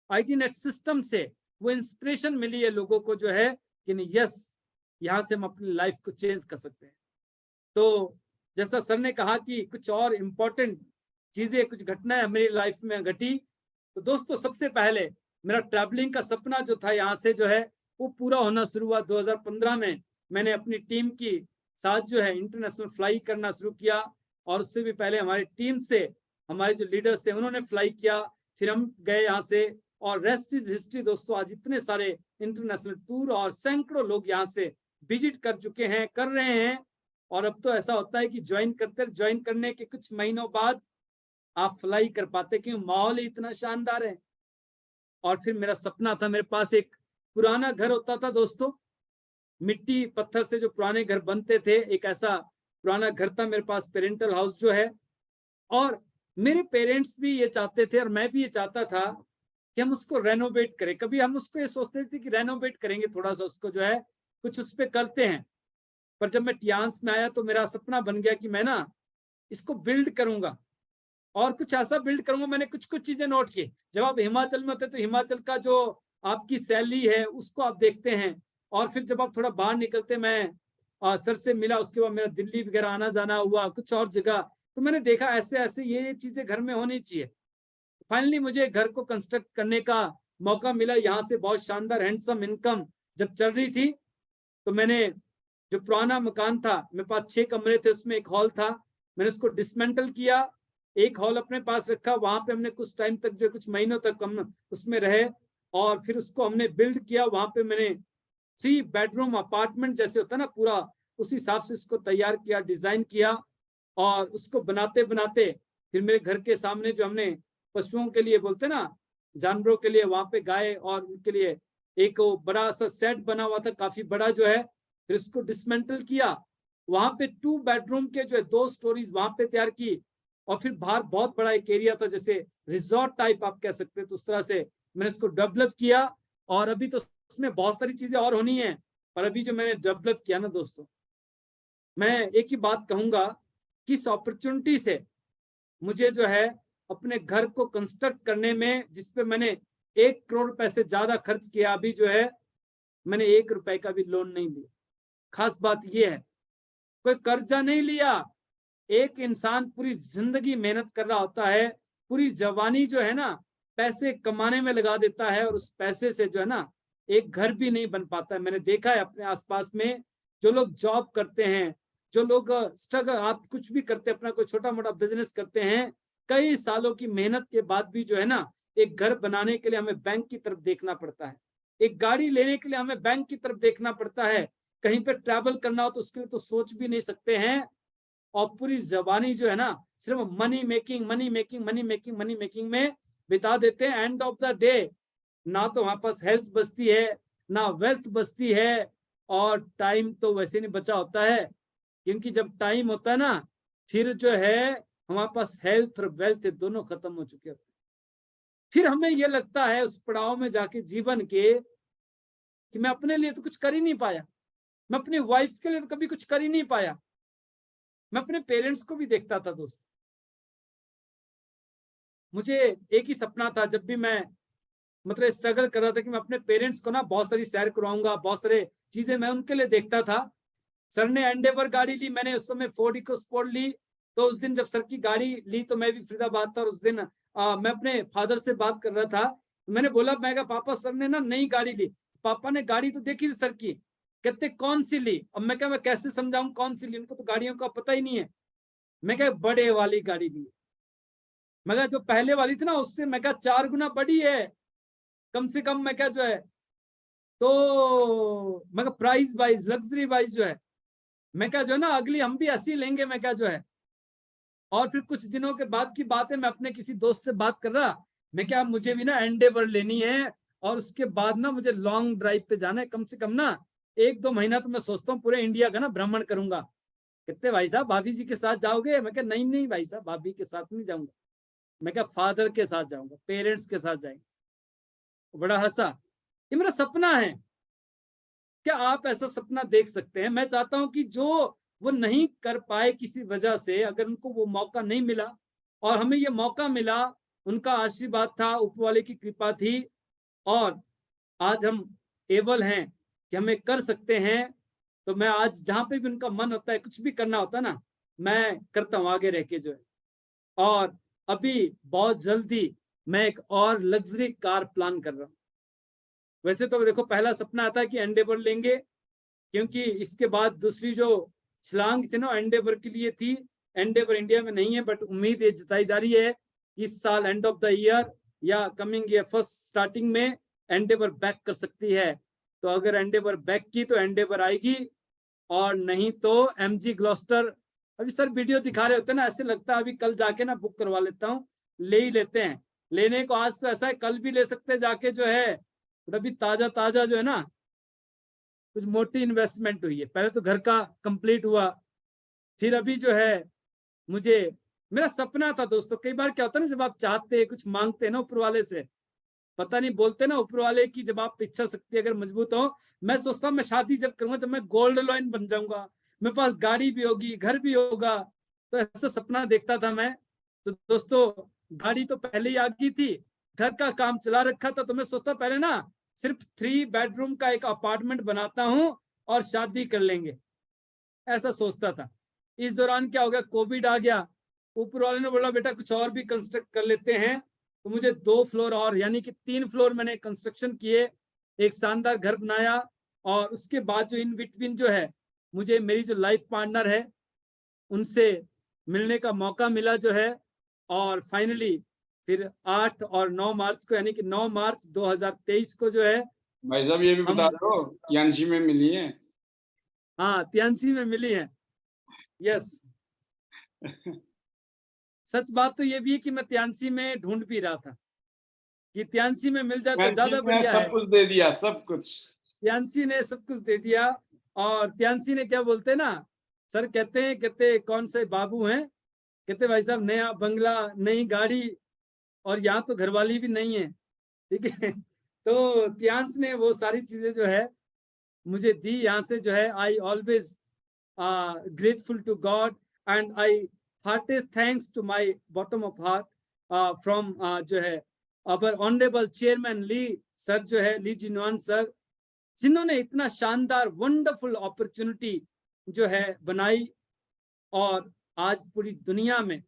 आईटी नेट सिस्टम से वो इंस्पिरेशन मिली है लोगों को जो है कि नहीं, यस, यहाँ से हम अपनी लाइफ को चेंज कर सकते हैं। तो जैसा सर ने कहा कि कुछ और इम्पोर्टेंट चीजें, कुछ घटनाएं मेरी लाइफ में घटी। तो दोस्तों सबसे पहले मेरा ट्रैवलिंग का सपना जो था यहाँ से जो है वो पूरा होना शुरू हुआ 2015 में। मैंने अपनी टीम की साथ जो है इंटरनेशनल फ्लाई करना शुरू किया और उससे भी पहले हमारी टीम से हमारे जो लीडर्स थे उन्होंने फ्लाई किया। फिर हम गए यहाँ से और रेस्ट इज हिस्ट्री दोस्तों। आज इतने सारे इंटरनेशनल टूर और सैकड़ों लोग यहाँ से विजिट कर चुके हैं, कर रहे हैं। और अब तो ऐसा होता है कि ज्वाइन करने के कुछ महीनों बाद आप फ्लाई कर पाते क्योंकि माहौल ही इतना शानदार है। और फिर मेरा सपना था, मेरे पास एक पुराना घर होता था दोस्तों, मिट्टी पत्थर से जो पुराने घर बनते थे, एक ऐसा पुराना घर था मेरे पास, पेरेंटल हाउस जो है। और मेरे पेरेंट्स भी ये चाहते थे और मैं भी ये चाहता था कि हम उसको रेनोवेट करें। कभी हम उसको ये सोचते थे कि रेनोवेट करेंगे, थोड़ा सा उसको जो है कुछ उस पर करते हैं। पर जब मैं टियांस में आया तो मेरा सपना बन गया कि मैं ना इसको बिल्ड करूंगा और कुछ ऐसा बिल्ड करूंगा। मैंने कुछ चीजें नोट की। जब आप हिमाचल में होते तो हिमाचल का जो आपकी सैलरी है उसको आप देखते हैं। और फिर जब आप थोड़ा बाहर निकलते, मैं सर से मिला, उसके बाद मेरा दिल्ली वगैरह आना जाना हुआ, कुछ और जगह, तो मैंने देखा ऐसे ऐसे ये चीजें घर में होनी चाहिए। फाइनली मुझे घर को कंस्ट्रक्ट करने का मौका मिला। यहाँ से बहुत शानदार हैंडसम इनकम जब चल रही थी तो मैंने जो पुराना मकान था, मेरे पास 6 कमरे थे, उसमें एक हॉल था, मैंने उसको डिसमेंटल किया, एक हॉल अपने पास रखा। वहां पे हमने कुछ टाइम तक जो कुछ महीनों तक हम उसमें रहे और फिर उसको हमने बिल्ड किया। वहां पे मैंने 3 बेडरूम अपार्टमेंट जैसे होता है ना, पूरा उस हिसाब से इसको तैयार किया, डिजाइन किया। और उसको बनाते बनाते फिर मेरे घर के सामने जो हमने पशुओं के लिए बोलते ना, जानवरों के लिए, वहां पे गाय और उनके लिए एक बड़ा सा सेट बना हुआ था, काफी बड़ा जो है। फिर इसको डिसमेंटल किया, वहां पे 2 बेडरूम के जो है 2 स्टोरीज वहां पे तैयार की। और फिर बाहर बहुत बड़ा एक एरिया था, जैसे रिजॉर्ट टाइप आप कह सकते हैं, तो उस तरह से मैंने इसको डेवलप किया। और अभी तो उसमें बहुत सारी चीजें और होनी है, पर अभी जो मैंने डेवलप किया ना दोस्तों, मैं एक ही बात कहूंगा कि इस अपॉर्चुनिटी से मुझे जो है अपने घर को कंस्ट्रक्ट करने में, जिसपे मैंने 1 करोड़ रुपए से ज्यादा खर्च किया, अभी जो है मैंने 1 रुपए का भी लोन नहीं लिया। खास बात यह है, कोई कर्जा नहीं लिया। एक इंसान पूरी जिंदगी मेहनत कर रहा होता है, पूरी जवानी जो है ना पैसे कमाने में लगा देता है और उस पैसे से जो है ना एक घर भी नहीं बन पाता है। मैंने देखा है अपने आसपास में जो लोग जॉब करते हैं, जो लोग स्ट्रगल, आप कुछ भी करते हैं, अपना कोई छोटा मोटा बिजनेस करते हैं, कई सालों की मेहनत के बाद भी जो है ना एक घर बनाने के लिए हमें बैंक की तरफ देखना पड़ता है, एक गाड़ी लेने के लिए हमें बैंक की तरफ देखना पड़ता है, कहीं पे ट्रैवल करना हो तो उसके लिए तो सोच भी नहीं सकते हैं। और पूरी जबानी जो है ना सिर्फ money making money making money making money making में बिता देते हैं। एंड ऑफ द डे ना तो हमारे पास हेल्थ बचती है, ना वेल्थ बचती है, और टाइम तो वैसे नहीं बचा होता है। क्योंकि जब टाइम होता है ना फिर जो है हमारे पास हेल्थ और वेल्थ दोनों खत्म हो चुके होते हैं। फिर हमें यह लगता है उस पड़ाव में जाके जीवन के कि मैं अपने लिए तो कुछ कर ही नहीं पाया, मैं अपनी वाइफ के लिए तो कभी कुछ कर ही नहीं पाया। मैं अपने पेरेंट्स को भी देखता था दोस्त, मुझे एक ही सपना था, जब भी मैं मतलब स्ट्रगल कर रहा था कि मैं अपने पेरेंट्स को ना बहुत सारी सैर करवाऊंगा, बहुत सारे चीजें मैं उनके लिए देखता था। सर ने एंडेवर गाड़ी ली, मैंने उस समय फोर्ड इको स्पोर्ट ली। तो उस दिन जब सर की गाड़ी ली तो मैं भी फरीदाबाद था, और उस दिन मैं अपने फादर से बात कर रहा था। मैंने बोला, मैं कहा पापा सर ने ना नई गाड़ी ली। पापा ने गाड़ी तो देखी थी सर की, कहते कौन सी ली। अब मैं क्या, मैं कैसे समझाऊं कौन सी ली, उनको तो गाड़ियों का पता ही नहीं है। मैं क्या, बड़े वाली गाड़ी ली। मैं कहा जो पहले वाली थी ना उससे मैं कहा 4 गुना बड़ी है कम से कम, मैं कहा जो है। तो मैं कहा प्राइस वाइज, लग्जरी वाइज जो है, मैं कहा जो है ना अगली हम भी ऐसी लेंगे, मैं कहा जो है। और फिर कुछ दिनों के बाद की बात है, मैं अपने किसी दोस्त से बात कर रहा, मैं क्या मुझे भी ना एंडेवर लेनी है, और उसके बाद ना मुझे लॉन्ग ड्राइव पे जाना है, कम से कम ना 1-2 महीना तो मैं सोचता हूँ पूरे इंडिया का ना भ्रमण करूंगा। कहते भाई साहब भाभी जी के साथ जाओगे? मैं क्या नहीं नहीं भाई साहब भाभी के साथ नहीं जाऊंगा, मैं क्या फादर के साथ जाऊंगा, पेरेंट्स के साथ जाएंगे। बड़ा हंसा। ये मेरा सपना है। क्या आप ऐसा सपना देख सकते हैं? मैं चाहता हूं कि जो वो नहीं कर पाए किसी वजह से, अगर उनको वो मौका नहीं मिला और हमें ये मौका मिला, उनका आशीर्वाद था, ऊपर वाले की कृपा थी, और आज हम एबल हैं कि हमें कर सकते हैं। तो मैं आज जहां पे भी उनका मन होता है, कुछ भी करना होता है ना, मैं करता हूँ आगे रह के जो है। और अभी बहुत जल्दी मैं एक और लग्जरी कार प्लान कर रहा हूँ। वैसे तो देखो पहला सपना आता है कि एंडेवर लेंगे, क्योंकि इसके बाद दूसरी जो छलांग थी ना एंडेवर के लिए थी। एंडेवर इंडिया में नहीं है, बट उम्मीद ये जताई जा रही है इस साल एंड ऑफ द ईयर या कमिंग ईयर फर्स्ट स्टार्टिंग में एंडेवर बैक कर सकती है। तो अगर एंडेवर बैक की तो एंडेवर आएगी, और नहीं तो एमजी ग्लॉस्टर। अभी सर वीडियो दिखा रहे होते हैं ना, ऐसे लगता है अभी कल जाके ना बुक करवा लेता हूँ, ले ही लेते हैं। लेने को आज तो ऐसा है कल भी ले सकते हैं जाके जो है, अभी ताजा ताजा जो है ना, कुछ मोटी इन्वेस्टमेंट हुई है। पहले तो घर का कंप्लीट हुआ, फिर अभी जो है मुझे, मेरा सपना था दोस्तों, कई बार क्या होता है ना, जब आप चाहते हैं कुछ मांगते हैं ना ऊपर वाले से, पता नहीं बोलते ना ऊपर वाले की जब आप इच्छा शक्ति अगर मजबूत हो। मैं सोचता हूँ मैं शादी जब करूंगा, जब मैं गोल्ड लॉइन बन जाऊंगा, मेरे पास गाड़ी भी होगी, घर भी होगा, तो ऐसा सपना देखता था मैं। तो दोस्तों गाड़ी तो पहले ही आ गई थी, घर का काम चला रखा था, तो मैं सोचता पहले ना सिर्फ 3 बेडरूम का एक अपार्टमेंट बनाता हूँ और शादी कर लेंगे, ऐसा सोचता था। इस दौरान क्या हो गया, कोविड आ गया, ऊपर वाले ने बोला बेटा कुछ और भी कंस्ट्रक्ट कर लेते हैं, तो मुझे 2 फ्लोर और, यानी कि 3 फ्लोर मैंने कंस्ट्रक्शन किए, एक शानदार घर बनाया। और उसके बाद जो इन बिटवीन जो है, मुझे मेरी जो लाइफ पार्टनर है उनसे मिलने का मौका मिला जो है। और फाइनली फिर 8 और 9 मार्च को, यानी कि 9 मार्च 2023 को जो है भाई साहब ये भी बता हम, दो यांशी में मिली है। हाँ तियांसी में मिली है। यस, सच बात तो ये भी है कि मैं तियांसी में ढूंढ भी रहा था कि तियांसी में मिल जाए तो यांशी ज्यादा में बढ़िया सब है। कुछ दे दिया, सब कुछ। तियांसी ने सब कुछ दे दिया। और तियांसी ने क्या बोलते हैं ना, सर कहते कौन से बाबू हैं, कहते भाई साहब नया बंगला, नई गाड़ी, और यहाँ तो घरवाली भी नहीं है, ठीक है। तो तियांश ने वो सारी चीजें जो है मुझे दी। यहाँ से जो है I always grateful to God, and I hearty thanks to my bottom of heart from जो है our honorable chairman Lee sir जो है, ली जिनवान सर, जिन्होंने इतना शानदार वंडरफुल अपॉर्चुनिटी जो है बनाई। और आज पूरी दुनिया में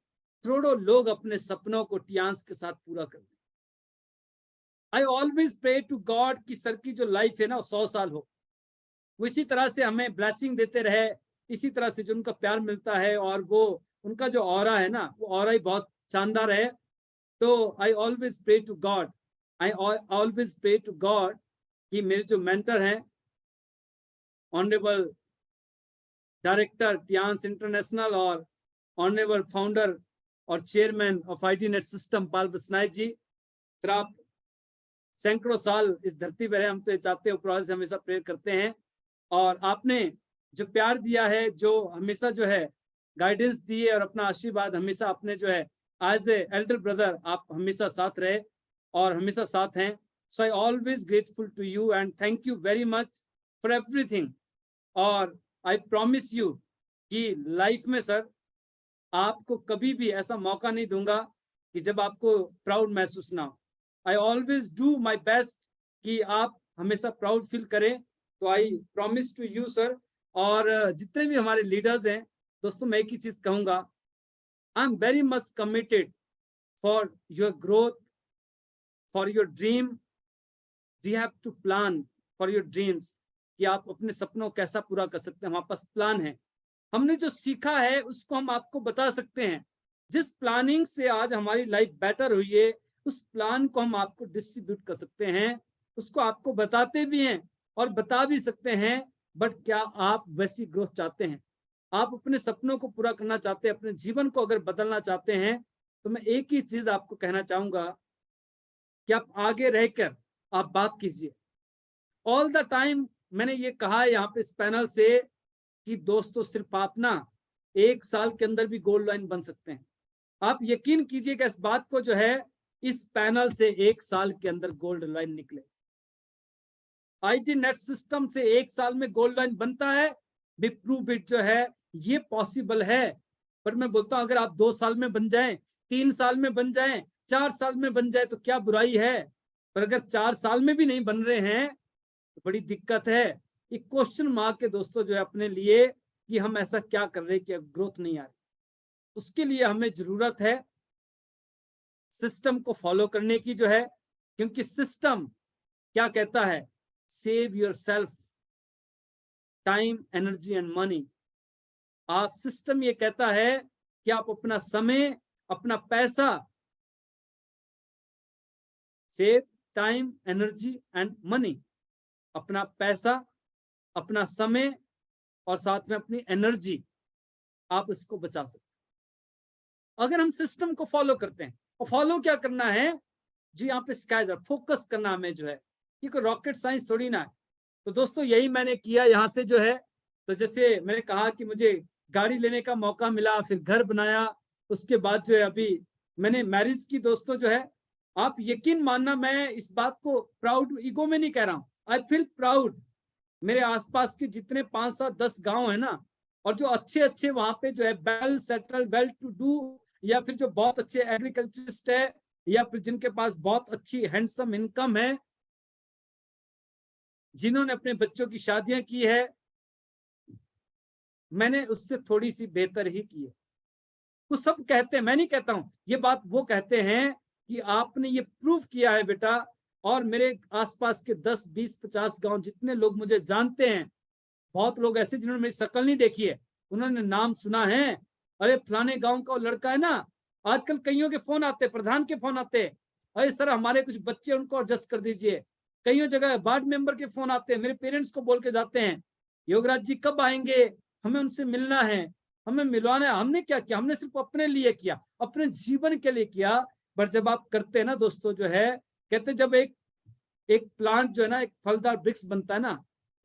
करोड़ों लोग अपने सपनों को टियांस के साथ पूरा कर रहे हैं। I always pray to God कि सर की जो लाइफ है ना 100 साल हो, वो इसी तरह से हमें ब्लेसिंग देते रहे, इसी तरह से जो उनका प्यार मिलता है, और वो उनका जो ऑरा है ना, वो ऑरा ही बहुत शानदार है। तो I always pray to God, I always pray to God कि मेरे जो मेंटर हैं, ऑनरेबल डायरेक्टर टियांस इंटरनेशनल और ऑनरेबल फाउंडर और chairman of IT net system Pal Basnayak ji, sir आप सैकड़ों साल इस धरती पर है, हम तो चाहते हैं ऊपर से हमेशा प्रेयर करते हैं। और आपने जो प्यार दिया है, जो हमेशा जो है गाइडेंस दिए, और अपना आशीर्वाद हमेशा अपने जो है एज ए एल्डर ब्रदर आप हमेशा साथ रहे और हमेशा साथ हैं। So I always grateful to you and thank you very much for everything. और आई प्रॉमिस यू कि लाइफ में सर आपको कभी भी ऐसा मौका नहीं दूंगा कि जब आपको प्राउड महसूस ना हो। I always do my best कि आप हमेशा प्राउड फील करें। तो I promise to you sir. और जितने भी हमारे लीडर्स हैं दोस्तों, मैं एक ही चीज कहूंगा, I am very much committed for your growth, for your dream. We have to plan for your dreams कि आप अपने सपनों को कैसा पूरा कर सकते हैं, हमारे पास प्लान है। हमने जो सीखा है उसको हम आपको बता सकते हैं, जिस प्लानिंग से आज हमारी लाइफ बेटर हुई है, उस प्लान को हम आपको डिस्ट्रीब्यूट कर सकते हैं, उसको आपको बताते भी हैं और बता भी सकते हैं। बट क्या आप वैसी ग्रोथ चाहते हैं? आप अपने सपनों को पूरा करना चाहते हैं, अपने जीवन को अगर बदलना चाहते हैं, तो मैं एक ही चीज आपको कहना चाहूंगा कि आप आगे रहकर आप बात कीजिए ऑल द टाइम। मैंने ये कहा है यहाँ पे इस पैनल से कि दोस्तों, सिर्फ आप ना 1 साल के अंदर भी गोल्ड लाइन बन सकते हैं। आप यकीन कीजिएगा इस बात को, जो है इस पैनल से 1 साल के अंदर गोल्ड लाइन निकले। आईटी नेट सिस्टम से 1 साल में गोल्ड लाइन बनता है, भी प्रूव इट, जो है ये पॉसिबल है। पर मैं बोलता हूं अगर आप 2 साल में बन जाएं, 3 साल में बन जाएं, 4 साल में बन जाए तो क्या बुराई है। पर अगर 4 साल में भी नहीं बन रहे हैं तो बड़ी दिक्कत है। एक क्वेश्चन मार्क के दोस्तों जो है अपने लिए कि हम ऐसा क्या कर रहे हैं कि अब ग्रोथ नहीं आ रही। उसके लिए हमें जरूरत है सिस्टम को फॉलो करने की, जो है क्योंकि सिस्टम क्या कहता है, save your self, time, energy and money. आप सिस्टम ये कहता है कि आप अपना समय, अपना पैसा, save time, energy and money, अपना पैसा, अपना समय और साथ में अपनी एनर्जी, आप इसको बचा सकते हैं अगर हम सिस्टम को फॉलो करते हैं। और फॉलो क्या करना है जी, यहाँ पे स्काइजर फोकस करना हमें, जो है ये कोई रॉकेट साइंस थोड़ी ना है। तो दोस्तों यही मैंने किया यहाँ से, जो है तो जैसे मैंने कहा कि मुझे गाड़ी लेने का मौका मिला, फिर घर बनाया, उसके बाद जो है अभी मैंने मैरिज की। दोस्तों जो है आप यकीन मानना, मैं इस बात को प्राउड, ईगो में नहीं कह रहा हूँ, आई फील प्राउड। मेरे आसपास के जितने 5-7-10 गांव है ना, और जो अच्छे अच्छे वहां पे जो है well settle, well to do, या फिर जो बहुत अच्छे एग्रीकल्चरिस्ट है, या फिर जिनके पास बहुत अच्छी हैंडसम इनकम है, जिन्होंने अपने बच्चों की शादियां की है, मैंने उससे थोड़ी सी बेहतर ही की है। वो सब कहते हैं, मैं नहीं कहता हूं ये बात, वो कहते हैं कि आपने ये प्रूव किया है बेटा। और मेरे आसपास के 10-20-50 गांव जितने लोग मुझे जानते हैं, बहुत लोग ऐसे जिन्होंने मेरी शक्ल नहीं देखी है, उन्होंने नाम सुना है, अरे फलाने गांव का लड़का है ना। आजकल कईयों के फोन आते, प्रधान के फोन आते, अरे सर हमारे कुछ बच्चे उनको एडजस्ट कर दीजिए। कईयों जगह वार्ड मेंबर के फोन आते हैं, मेरे पेरेंट्स को बोल के जाते हैं, योगराज जी कब आएंगे, हमें उनसे मिलना है, हमें मिलवाना है। हमने क्या किया, हमने सिर्फ अपने लिए किया, अपने जीवन के लिए किया। पर जब आप करते हैं ना दोस्तों, जो है कहते जब एक एक प्लांट जो है ना, एक फलदार वृक्ष बनता है ना,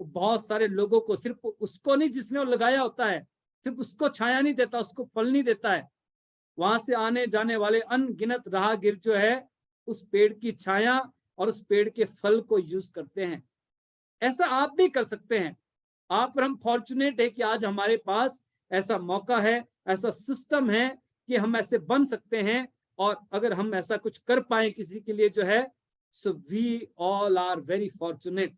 वो बहुत सारे लोगों को, सिर्फ उसको नहीं जिसने वो लगाया होता है, सिर्फ उसको छाया नहीं देता, उसको फल नहीं देता है, वहां से आने जाने वाले अनगिनत राहगीर जो है उस पेड़ की छाया और उस पेड़ के फल को यूज करते हैं। ऐसा आप भी कर सकते हैं। आप और हम फॉर्चुनेट है कि आज हमारे पास ऐसा मौका है, ऐसा सिस्टम है कि हम ऐसे बन सकते हैं। और अगर हम ऐसा कुछ कर पाए किसी के लिए, जो है so we all are very fortunate.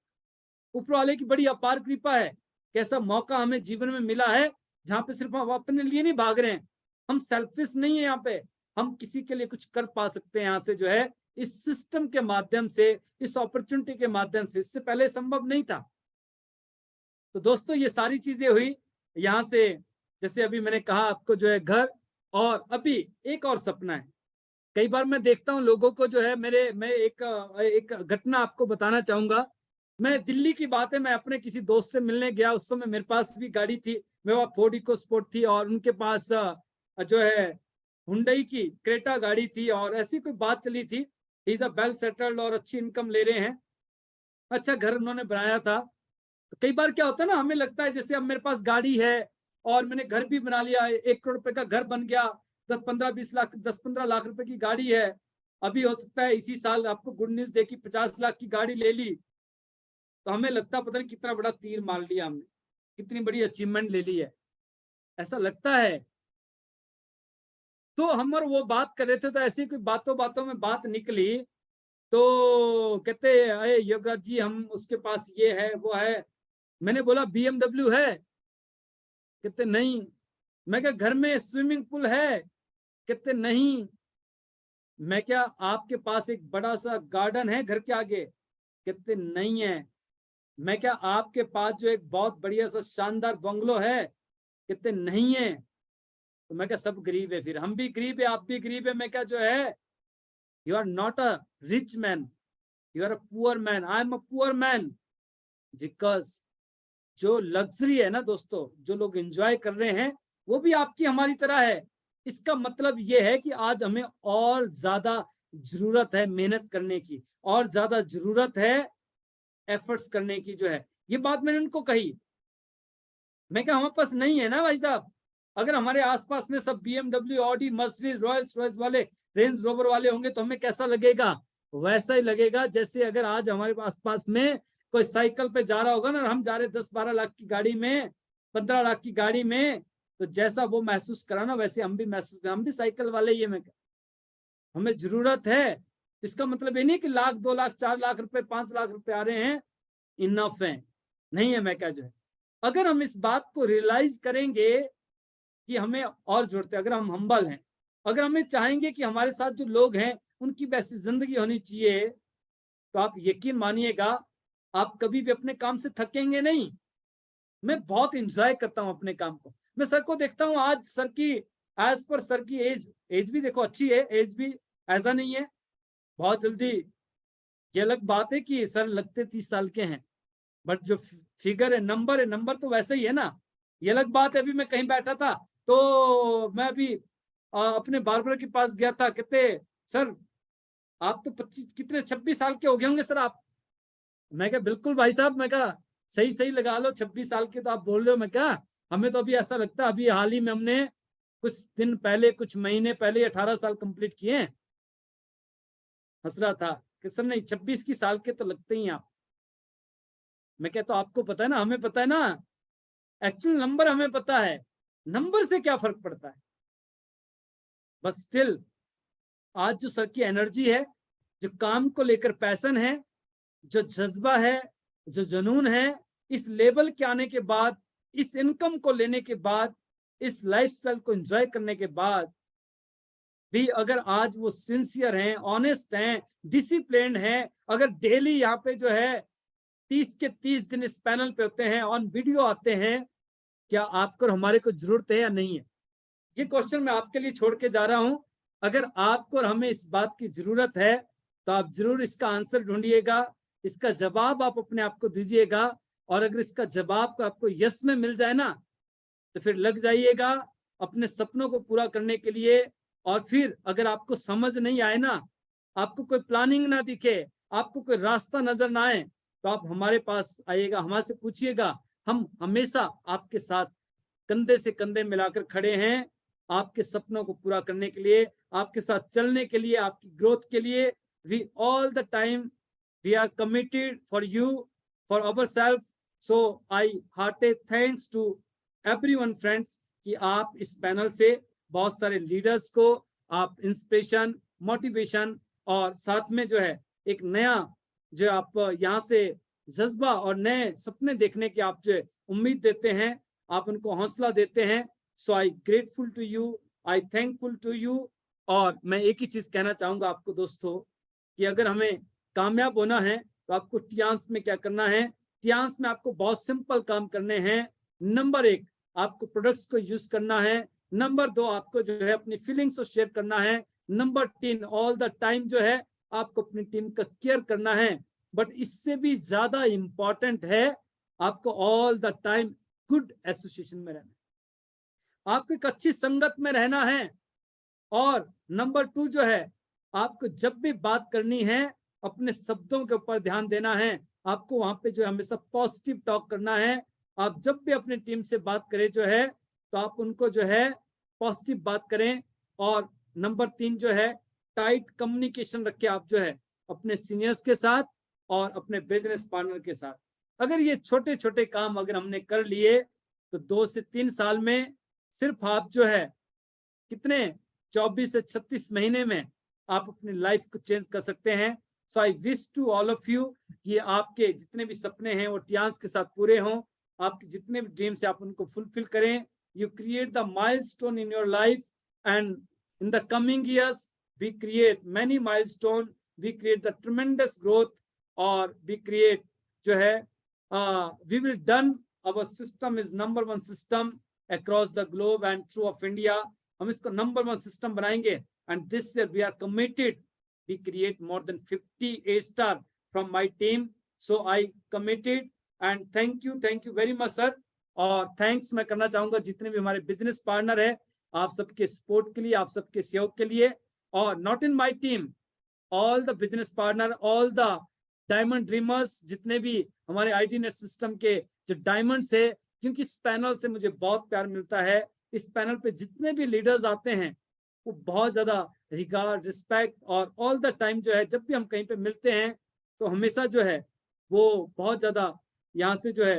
ऊपर वाले की बड़ी अपार कृपा है कि ऐसा मौका हमें जीवन में मिला है, जहां पे सिर्फ हम अपने लिए नहीं भाग रहे हैं, हम सेल्फिश नहीं है, यहाँ पे हम किसी के लिए कुछ कर पा सकते हैं। यहाँ से जो है इस सिस्टम के माध्यम से, इस अपॉर्चुनिटी के माध्यम से, इससे पहले संभव नहीं था। तो दोस्तों ये सारी चीजें हुई यहाँ से। जैसे अभी मैंने कहा आपको, जो है घर, और अभी एक और सपना है। कई बार मैं देखता हूँ लोगों को, जो है मैं एक घटना आपको बताना चाहूंगा। मैं दिल्ली की बात है, मैं अपने किसी दोस्त से मिलने गया, उस समय मेरे पास भी गाड़ी थी, मेरे पास फोर्ड इको स्पोर्ट थी, और उनके पास जो है हुंडई की क्रेटा गाड़ी थी, और ऐसी कोई बात चली थी। इज अ वेल सेटल्ड और अच्छी इनकम ले रहे हैं, अच्छा घर उन्होंने बनाया था। तो कई बार क्या होता है ना, हमें लगता है जैसे अब मेरे पास गाड़ी है और मैंने घर भी बना लिया, 1 करोड़ रुपए का घर बन गया, 10-15-20 लाख, 10-15 लाख रुपए की गाड़ी है, अभी हो सकता है इसी साल आपको गुड न्यूज देखी 50 लाख की गाड़ी ले ली, तो हमें लगता है पता नहीं कितना बड़ा तीर मार लिया हमने, कितनी बड़ी अचीवमेंट ले ली है, ऐसा लगता है। तो हम और वो बात कर रहे थे, तो ऐसी कोई बातों बातों में बात निकली, तो कहते अरे योगराज जी हम उसके पास ये है वो है। मैंने बोला BMW है, कहते नहीं। मैं क्या घर में स्विमिंग पूल है, कहते नहीं। मैं क्या आपके पास एक बड़ा सा गार्डन है घर के आगे, कहते नहीं है। मैं क्या आपके पास जो एक बहुत बढ़िया सा शानदार बंगलो है, कहते नहीं है। तो मैं क्या सब गरीब है, फिर हम भी गरीब है, आप भी गरीब है। मैं क्या जो है, you are not a rich man, you are a poor man, I am a poor man. Because जो लग्जरी है ना दोस्तों, जो लोग एंजॉय कर रहे हैं, वो भी आपकी हमारी तरह है। इसका मतलब ये है कि आज हमें और ज्यादा जरूरत है मेहनत करने की, और ज्यादा जरूरत है एफर्ट्स करने की जो है। ये बात मैंने उनको कही। मैं क्या हमारे पास नहीं है ना भाई साहब। अगर हमारे आसपास में सब BMW, Audi, Mercedes, Royals Royce वाले, रेंज रोवर वाले होंगे तो हमें कैसा लगेगा? वैसा ही लगेगा जैसे अगर आज हमारे आसपास में कोई साइकिल पे जा रहा होगा ना, हम जा रहे 10-12 लाख की गाड़ी में, 15 लाख की गाड़ी में, तो जैसा वो महसूस करा ना, वैसे हम भी महसूस करा। हम भी साइकिल वाले ही है। मैं हमें जरूरत है। इसका मतलब ये नहीं कि लाख, 2 लाख, 4 लाख रुपए, 5 लाख रुपए आ रहे हैं इनफ है, नहीं है। मैं क्या जो है, अगर हम इस बात को रियलाइज करेंगे कि हमें और जरूरत है, अगर हम हम्बल हैं, अगर हमें चाहेंगे कि हमारे साथ जो लोग हैं उनकी वैसी जिंदगी होनी चाहिए, तो आप यकीन मानिएगा आप कभी भी अपने काम से थकेंगे नहीं। मैं बहुत इंजॉय करता हूं अपने काम को। मैं सर को देखता हूं, आज सर की, एज पर सर की एज भी देखो अच्छी है, एज भी ऐसा नहीं है बहुत जल्दी। ये अलग बात है कि सर लगते 30 साल के हैं, बट जो फिगर है, नंबर तो वैसे ही है ना। ये अलग बात है। अभी मैं कहीं बैठा था तो मैं अभी अपने बार्बर के पास गया था, कहते सर आप तो 25 कितने 26 साल के हो गए होंगे सर आप। मैं क्या बिल्कुल भाई साहब, मैं क्या सही सही लगा लो, 26 साल के तो आप बोल रहे हो। मैं क्या हमें तो अभी ऐसा लगता है, अभी हाल ही में हमने कुछ दिन पहले, कुछ महीने पहले 18 साल कंप्लीट किए हैं। हंस रहा था कि सर नहीं 26 की साल के तो लगते ही आप। मैं क्या तो आपको पता है ना, हमें पता है ना, एक्चुअल नंबर हमें पता है, नंबर से क्या फर्क पड़ता है। बस स्टिल आज जो सर की एनर्जी है, जो काम को लेकर पैशन है, जो जज्बा है, जो जुनून है, इस लेवल के आने के बाद, इस इनकम को लेने के बाद, इस लाइफस्टाइल को एंजॉय करने के बाद भी अगर आज वो सिंसियर हैं, ऑनेस्ट हैं, डिसिप्लिन हैं, अगर डेली यहाँ पे जो है 30 के 30 दिन इस पैनल पे होते हैं, ऑन वीडियो आते हैं, क्या आपको और हमारे को जरूरत है या नहीं है? ये क्वेश्चन मैं आपके लिए छोड़ के जा रहा हूं। अगर आपको और हमें इस बात की जरूरत है तो आप जरूर इसका आंसर ढूंढिएगा, इसका जवाब आप अपने आप को दीजिएगा। और अगर इसका जवाब को आपको यस में मिल जाए ना, तो फिर लग जाइएगा अपने सपनों को पूरा करने के लिए। और फिर अगर आपको समझ नहीं आए ना, आपको कोई प्लानिंग ना दिखे, आपको कोई रास्ता नजर ना आए, तो आप हमारे पास आइएगा, हमारे से पूछिएगा। हम हमेशा आपके साथ कंधे से कंधे मिलाकर खड़े हैं, आपके सपनों को पूरा करने के लिए, आपके साथ चलने के लिए, आपकी ग्रोथ के लिए। We all the time we are committed for you, for our self. So I hearted thanks to everyone friends कि आप इस पैनल से बहुत सारे लीडर्स को आप इंस्पिरेशन, मोटिवेशन और साथ में जो है एक नया जो आप यहाँ से जज्बा और नए सपने देखने की आप जो उम्मीद देते हैं, आप उनको हौसला देते हैं। So I grateful to you, I thankful to you. और मैं एक ही चीज कहना चाहूंगा आपको दोस्तों, कि अगर हमें कामयाब होना है तो आपको टियांस में क्या करना है। टियांस में आपको बहुत सिंपल काम करने हैं। नंबर 1, आपको प्रोडक्ट्स को यूज करना है। नंबर 2, आपको जो है अपनी फीलिंग्स को शेयर करना है। नंबर 3, ऑल द टाइम जो है आपको अपनी टीम का केयर करना है। बट इससे भी ज्यादा इंपॉर्टेंट है आपको all the time good association में रहना, आपको एक अच्छी संगत में रहना है। और नंबर 2 जो है, आपको जब भी बात करनी है अपने शब्दों के ऊपर ध्यान देना है। आपको वहां पे जो है हमेशा पॉजिटिव टॉक करना है। आप जब भी अपनी टीम से बात करें जो है, तो आप उनको जो है पॉजिटिव बात करें। और नंबर 3 जो है, टाइट कम्युनिकेशन रखें आप जो है अपने सीनियर्स के साथ और अपने बिजनेस पार्टनर के साथ। अगर ये छोटे छोटे काम अगर हमने कर लिए, तो 2 से 3 साल में सिर्फ आप जो है कितने 24 से 36 महीने में आप अपनी लाइफ को चेंज कर सकते हैं। So I wish to all of you कि आपके जितने भी सपने हैं वो टियांस के साथ पूरे हों। आपके जितने भी ड्रीम्स हैं आप उनको फुलफिल करें। You create the milestone in your life, and in the coming years we create many milestone, we create the tremendous growth, और वी क्रिएट जो है we will done, our system is number 1 system across the globe and through of India. हम इसको नंबर 1 सिस्टम बनाएंगे and this year we are committed we create more than 50 A-star from my team so I committed and thank you very much sir. और थैंक्स मैं करना चाहूंगा जितने भी हमारे बिजनेस पार्टनर है, आप सबके सपोर्ट के लिए, आप सबके सहयोग के लिए। और not in my team, all the business partner, all the diamond dreamers, जितने भी हमारे आईटी नेट सिस्टम के जो डायमंड्स है, क्योंकि इस पैनल से मुझे बहुत प्यार मिलता है। इस पैनल पे जितने भी लीडर्स आते हैं वो बहुत ज्यादा रिगार्ड, रिस्पेक्ट और ऑल द टाइम जो है जब भी हम कहीं पे मिलते हैं तो हमेशा जो है वो बहुत ज्यादा यहाँ से जो है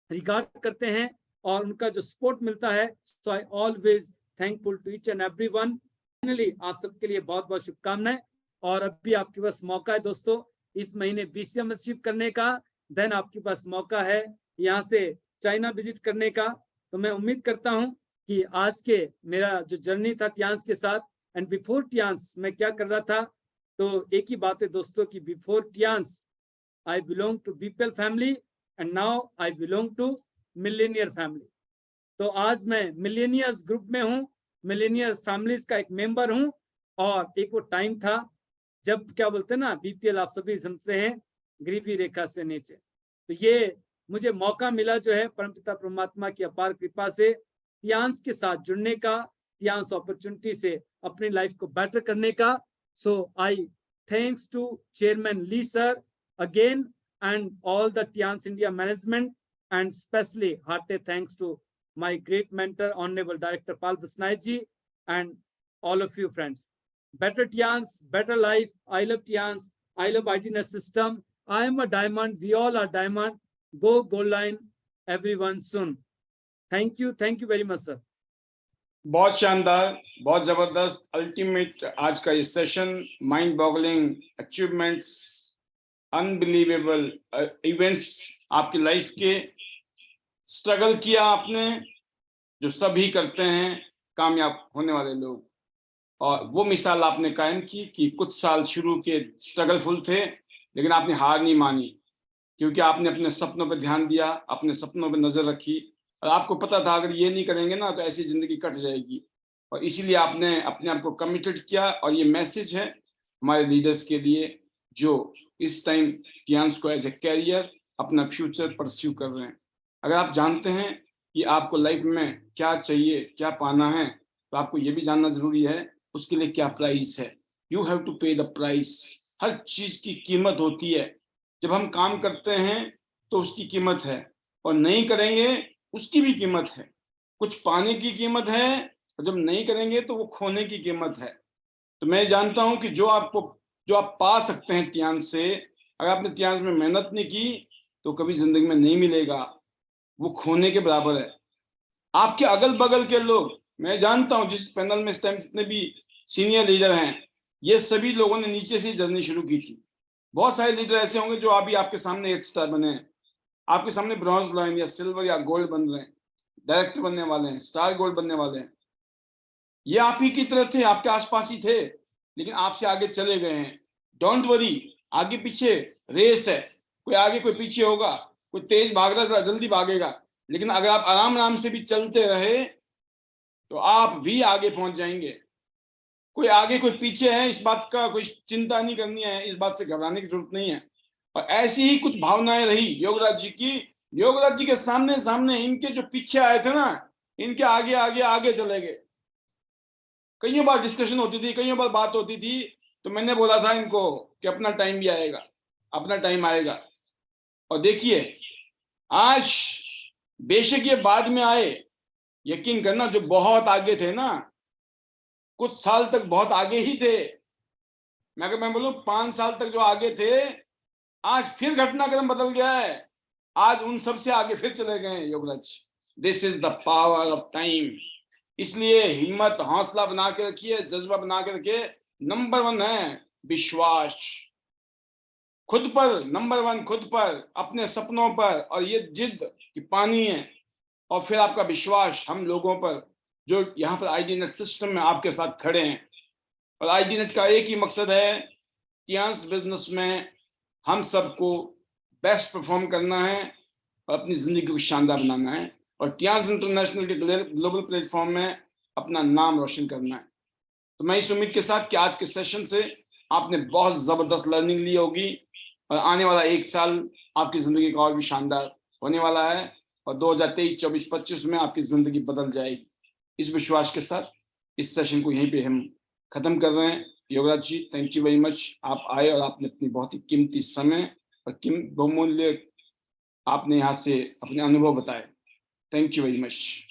रिगार्ड करते हैं और उनका जो सपोर्ट मिलता है। So I always thankful to each and everyone. Finally आप सबके लिए बहुत बहुत शुभकामनाएं। और अभी आपके पास मौका है दोस्तों इस महीने BCM अचीव करने का। देन आपके पास मौका है यहाँ से चाइना विजिट करने का। तो मैं उम्मीद करता हूँ कि आज के मेरा जो जर्नी था टियांस के साथ एंड बिफोर टियांस मैं क्या कर रहा था, तो एक ही बात है दोस्तों कि before Tiens I belong to BPL family and now I belong to millionaire family. तो आज मैं मिलेनियर्स ग्रुप में हूँ, मिलेनियर फैमिलीज का एक मेंबर हूँ। और एक वो टाइम था जब क्या बोलते हैं ना, BPL आप सभी समझते हैं गरीबी रेखा से नीचे। तो ये मुझे मौका मिला जो है परमपिता परमात्मा की अपार कृपा से टियांस के साथ जुड़ने का, टियांस अपॉर्चुनिटी से अपनी लाइफ को बेटर करने का। So I thanks to chairman Li sir again and all the Tians India management, and especially hearty thanks to my great mentor, Honorable Director Pal Bisnai ji, and all of you friends. Better Tians, better life. I love Tians. I love ITNet system. I am a diamond. We all are diamond. Go Gold Line, everyone soon. Thank you very much, sir. बहुत शानदार, बहुत जबरदस्त, अल्टीमेट आज का ये session, mind boggling achievements, unbelievable events आपकी लाइफ के। स्ट्रगल किया आपने, जो सभी करते हैं कामयाब होने वाले लोग, और वो मिसाल आपने कायम की कि कुछ साल शुरू के स्ट्रगलफुल थे लेकिन आपने हार नहीं मानी, क्योंकि आपने अपने सपनों पर ध्यान दिया, अपने सपनों पर नजर रखी, और आपको पता था अगर ये नहीं करेंगे ना तो ऐसी जिंदगी कट जाएगी, और इसीलिए आपने अपने आप को कमिटेड किया। और ये मैसेज है हमारे लीडर्स के लिए जो इस टाइम टियांस को एज ए कैरियर अपना फ्यूचर परस्यू कर रहे हैं। अगर आप जानते हैं कि आपको लाइफ में क्या चाहिए, क्या पाना है, तो आपको ये भी जानना जरूरी है उसके लिए क्या प्राइस है। यू हैव टू पे द प्राइस। हर चीज की कीमत होती है। जब हम काम करते हैं तो उसकी कीमत है, और नहीं करेंगे उसकी भी कीमत है। कुछ पाने की कीमत है, और जब नहीं करेंगे तो वो खोने की कीमत है। तो मैं जानता हूं कि जो आप पा सकते हैं टियांस से, अगर आपने टियांस में मेहनत नहीं की तो कभी जिंदगी में नहीं मिलेगा, वो खोने के बराबर है। आपके अगल बगल के लोग, मैं जानता हूं जिस पैनल में इस टाइम जितने भी सीनियर लीडर हैं, ये सभी लोगों ने नीचे से जर्नी शुरू की थी। बहुत सारे लीडर ऐसे होंगे जो अभी आपके सामने 8 स्टार बने हैं, आपके सामने ब्रॉन्ज लाइन या सिल्वर या गोल्ड बन रहे हैं, डायरेक्टर बनने वाले हैं, स्टार गोल्ड बनने वाले हैं। ये आप ही की तरह थे, आपके आसपास ही थे, लेकिन आपसे आगे चले गए हैं। डोंट वरी, आगे पीछे रेस है, कोई आगे कोई पीछे होगा, कोई तेज भाग रहा है जल्दी भागेगा, लेकिन अगर आप आराम आराम से भी चलते रहे तो आप भी आगे पहुंच जाएंगे। कोई आगे कोई पीछे है, इस बात का कोई चिंता नहीं करनी है, इस बात से घबराने की जरूरत नहीं है। और ऐसी ही कुछ भावनाएं रही योगराज जी की। योगराज जी के सामने सामने इनके जो पीछे आए थे ना, इनके आगे आगे आगे चले गए। कई बार डिस्कशन होती थी, कई बार बात होती थी, तो मैंने बोला था इनको कि अपना टाइम भी आएगा, अपना टाइम आएगा। और देखिए आज बेशक ये बाद में आए, यकीन करना जो बहुत आगे थे ना, कुछ साल तक बहुत आगे ही थे, मैं बोलूं 5 साल तक जो आगे थे, आज फिर घटनाक्रम बदल गया है। आज उन सब से आगे फिर चले गए Yograj. This is the power of time. इसलिए हिम्मत, हौसला बना के रखिए, जज्बा बना के रखिए। नंबर 1 है विश्वास खुद पर, नंबर 1 खुद पर, अपने सपनों पर, और ये जिद कि पानी है, और फिर आपका विश्वास हम लोगों पर जो यहाँ पर आईटीनेट सिस्टम में आपके साथ खड़े हैं। और आईटीनेट का एक ही मकसद है, टियांस बिजनेस में हम सबको बेस्ट परफॉर्म करना है और अपनी जिंदगी को शानदार बनाना है। और टियांस इंटरनेशनल के ग्लोबल प्लेटफॉर्म में अपना नाम रोशन करना है। तो मैं इस उम्मीद के साथ कि आज के सेशन से आपने बहुत जबरदस्त लर्निंग ली होगी और आने वाला 1 साल आपकी जिंदगी का और भी शानदार होने वाला है और 2023, 24, 25 में आपकी जिंदगी बदल जाएगी। इस विश्वास के साथ इस सेशन को यहीं पे हम खत्म कर रहे हैं। योगराज जी, थैंक यू वेरी मच, आप आए और आपने अपनी बहुत ही कीमती समय और बहुमूल्य आपने यहाँ से अपने अनुभव बताए। Thank you very much.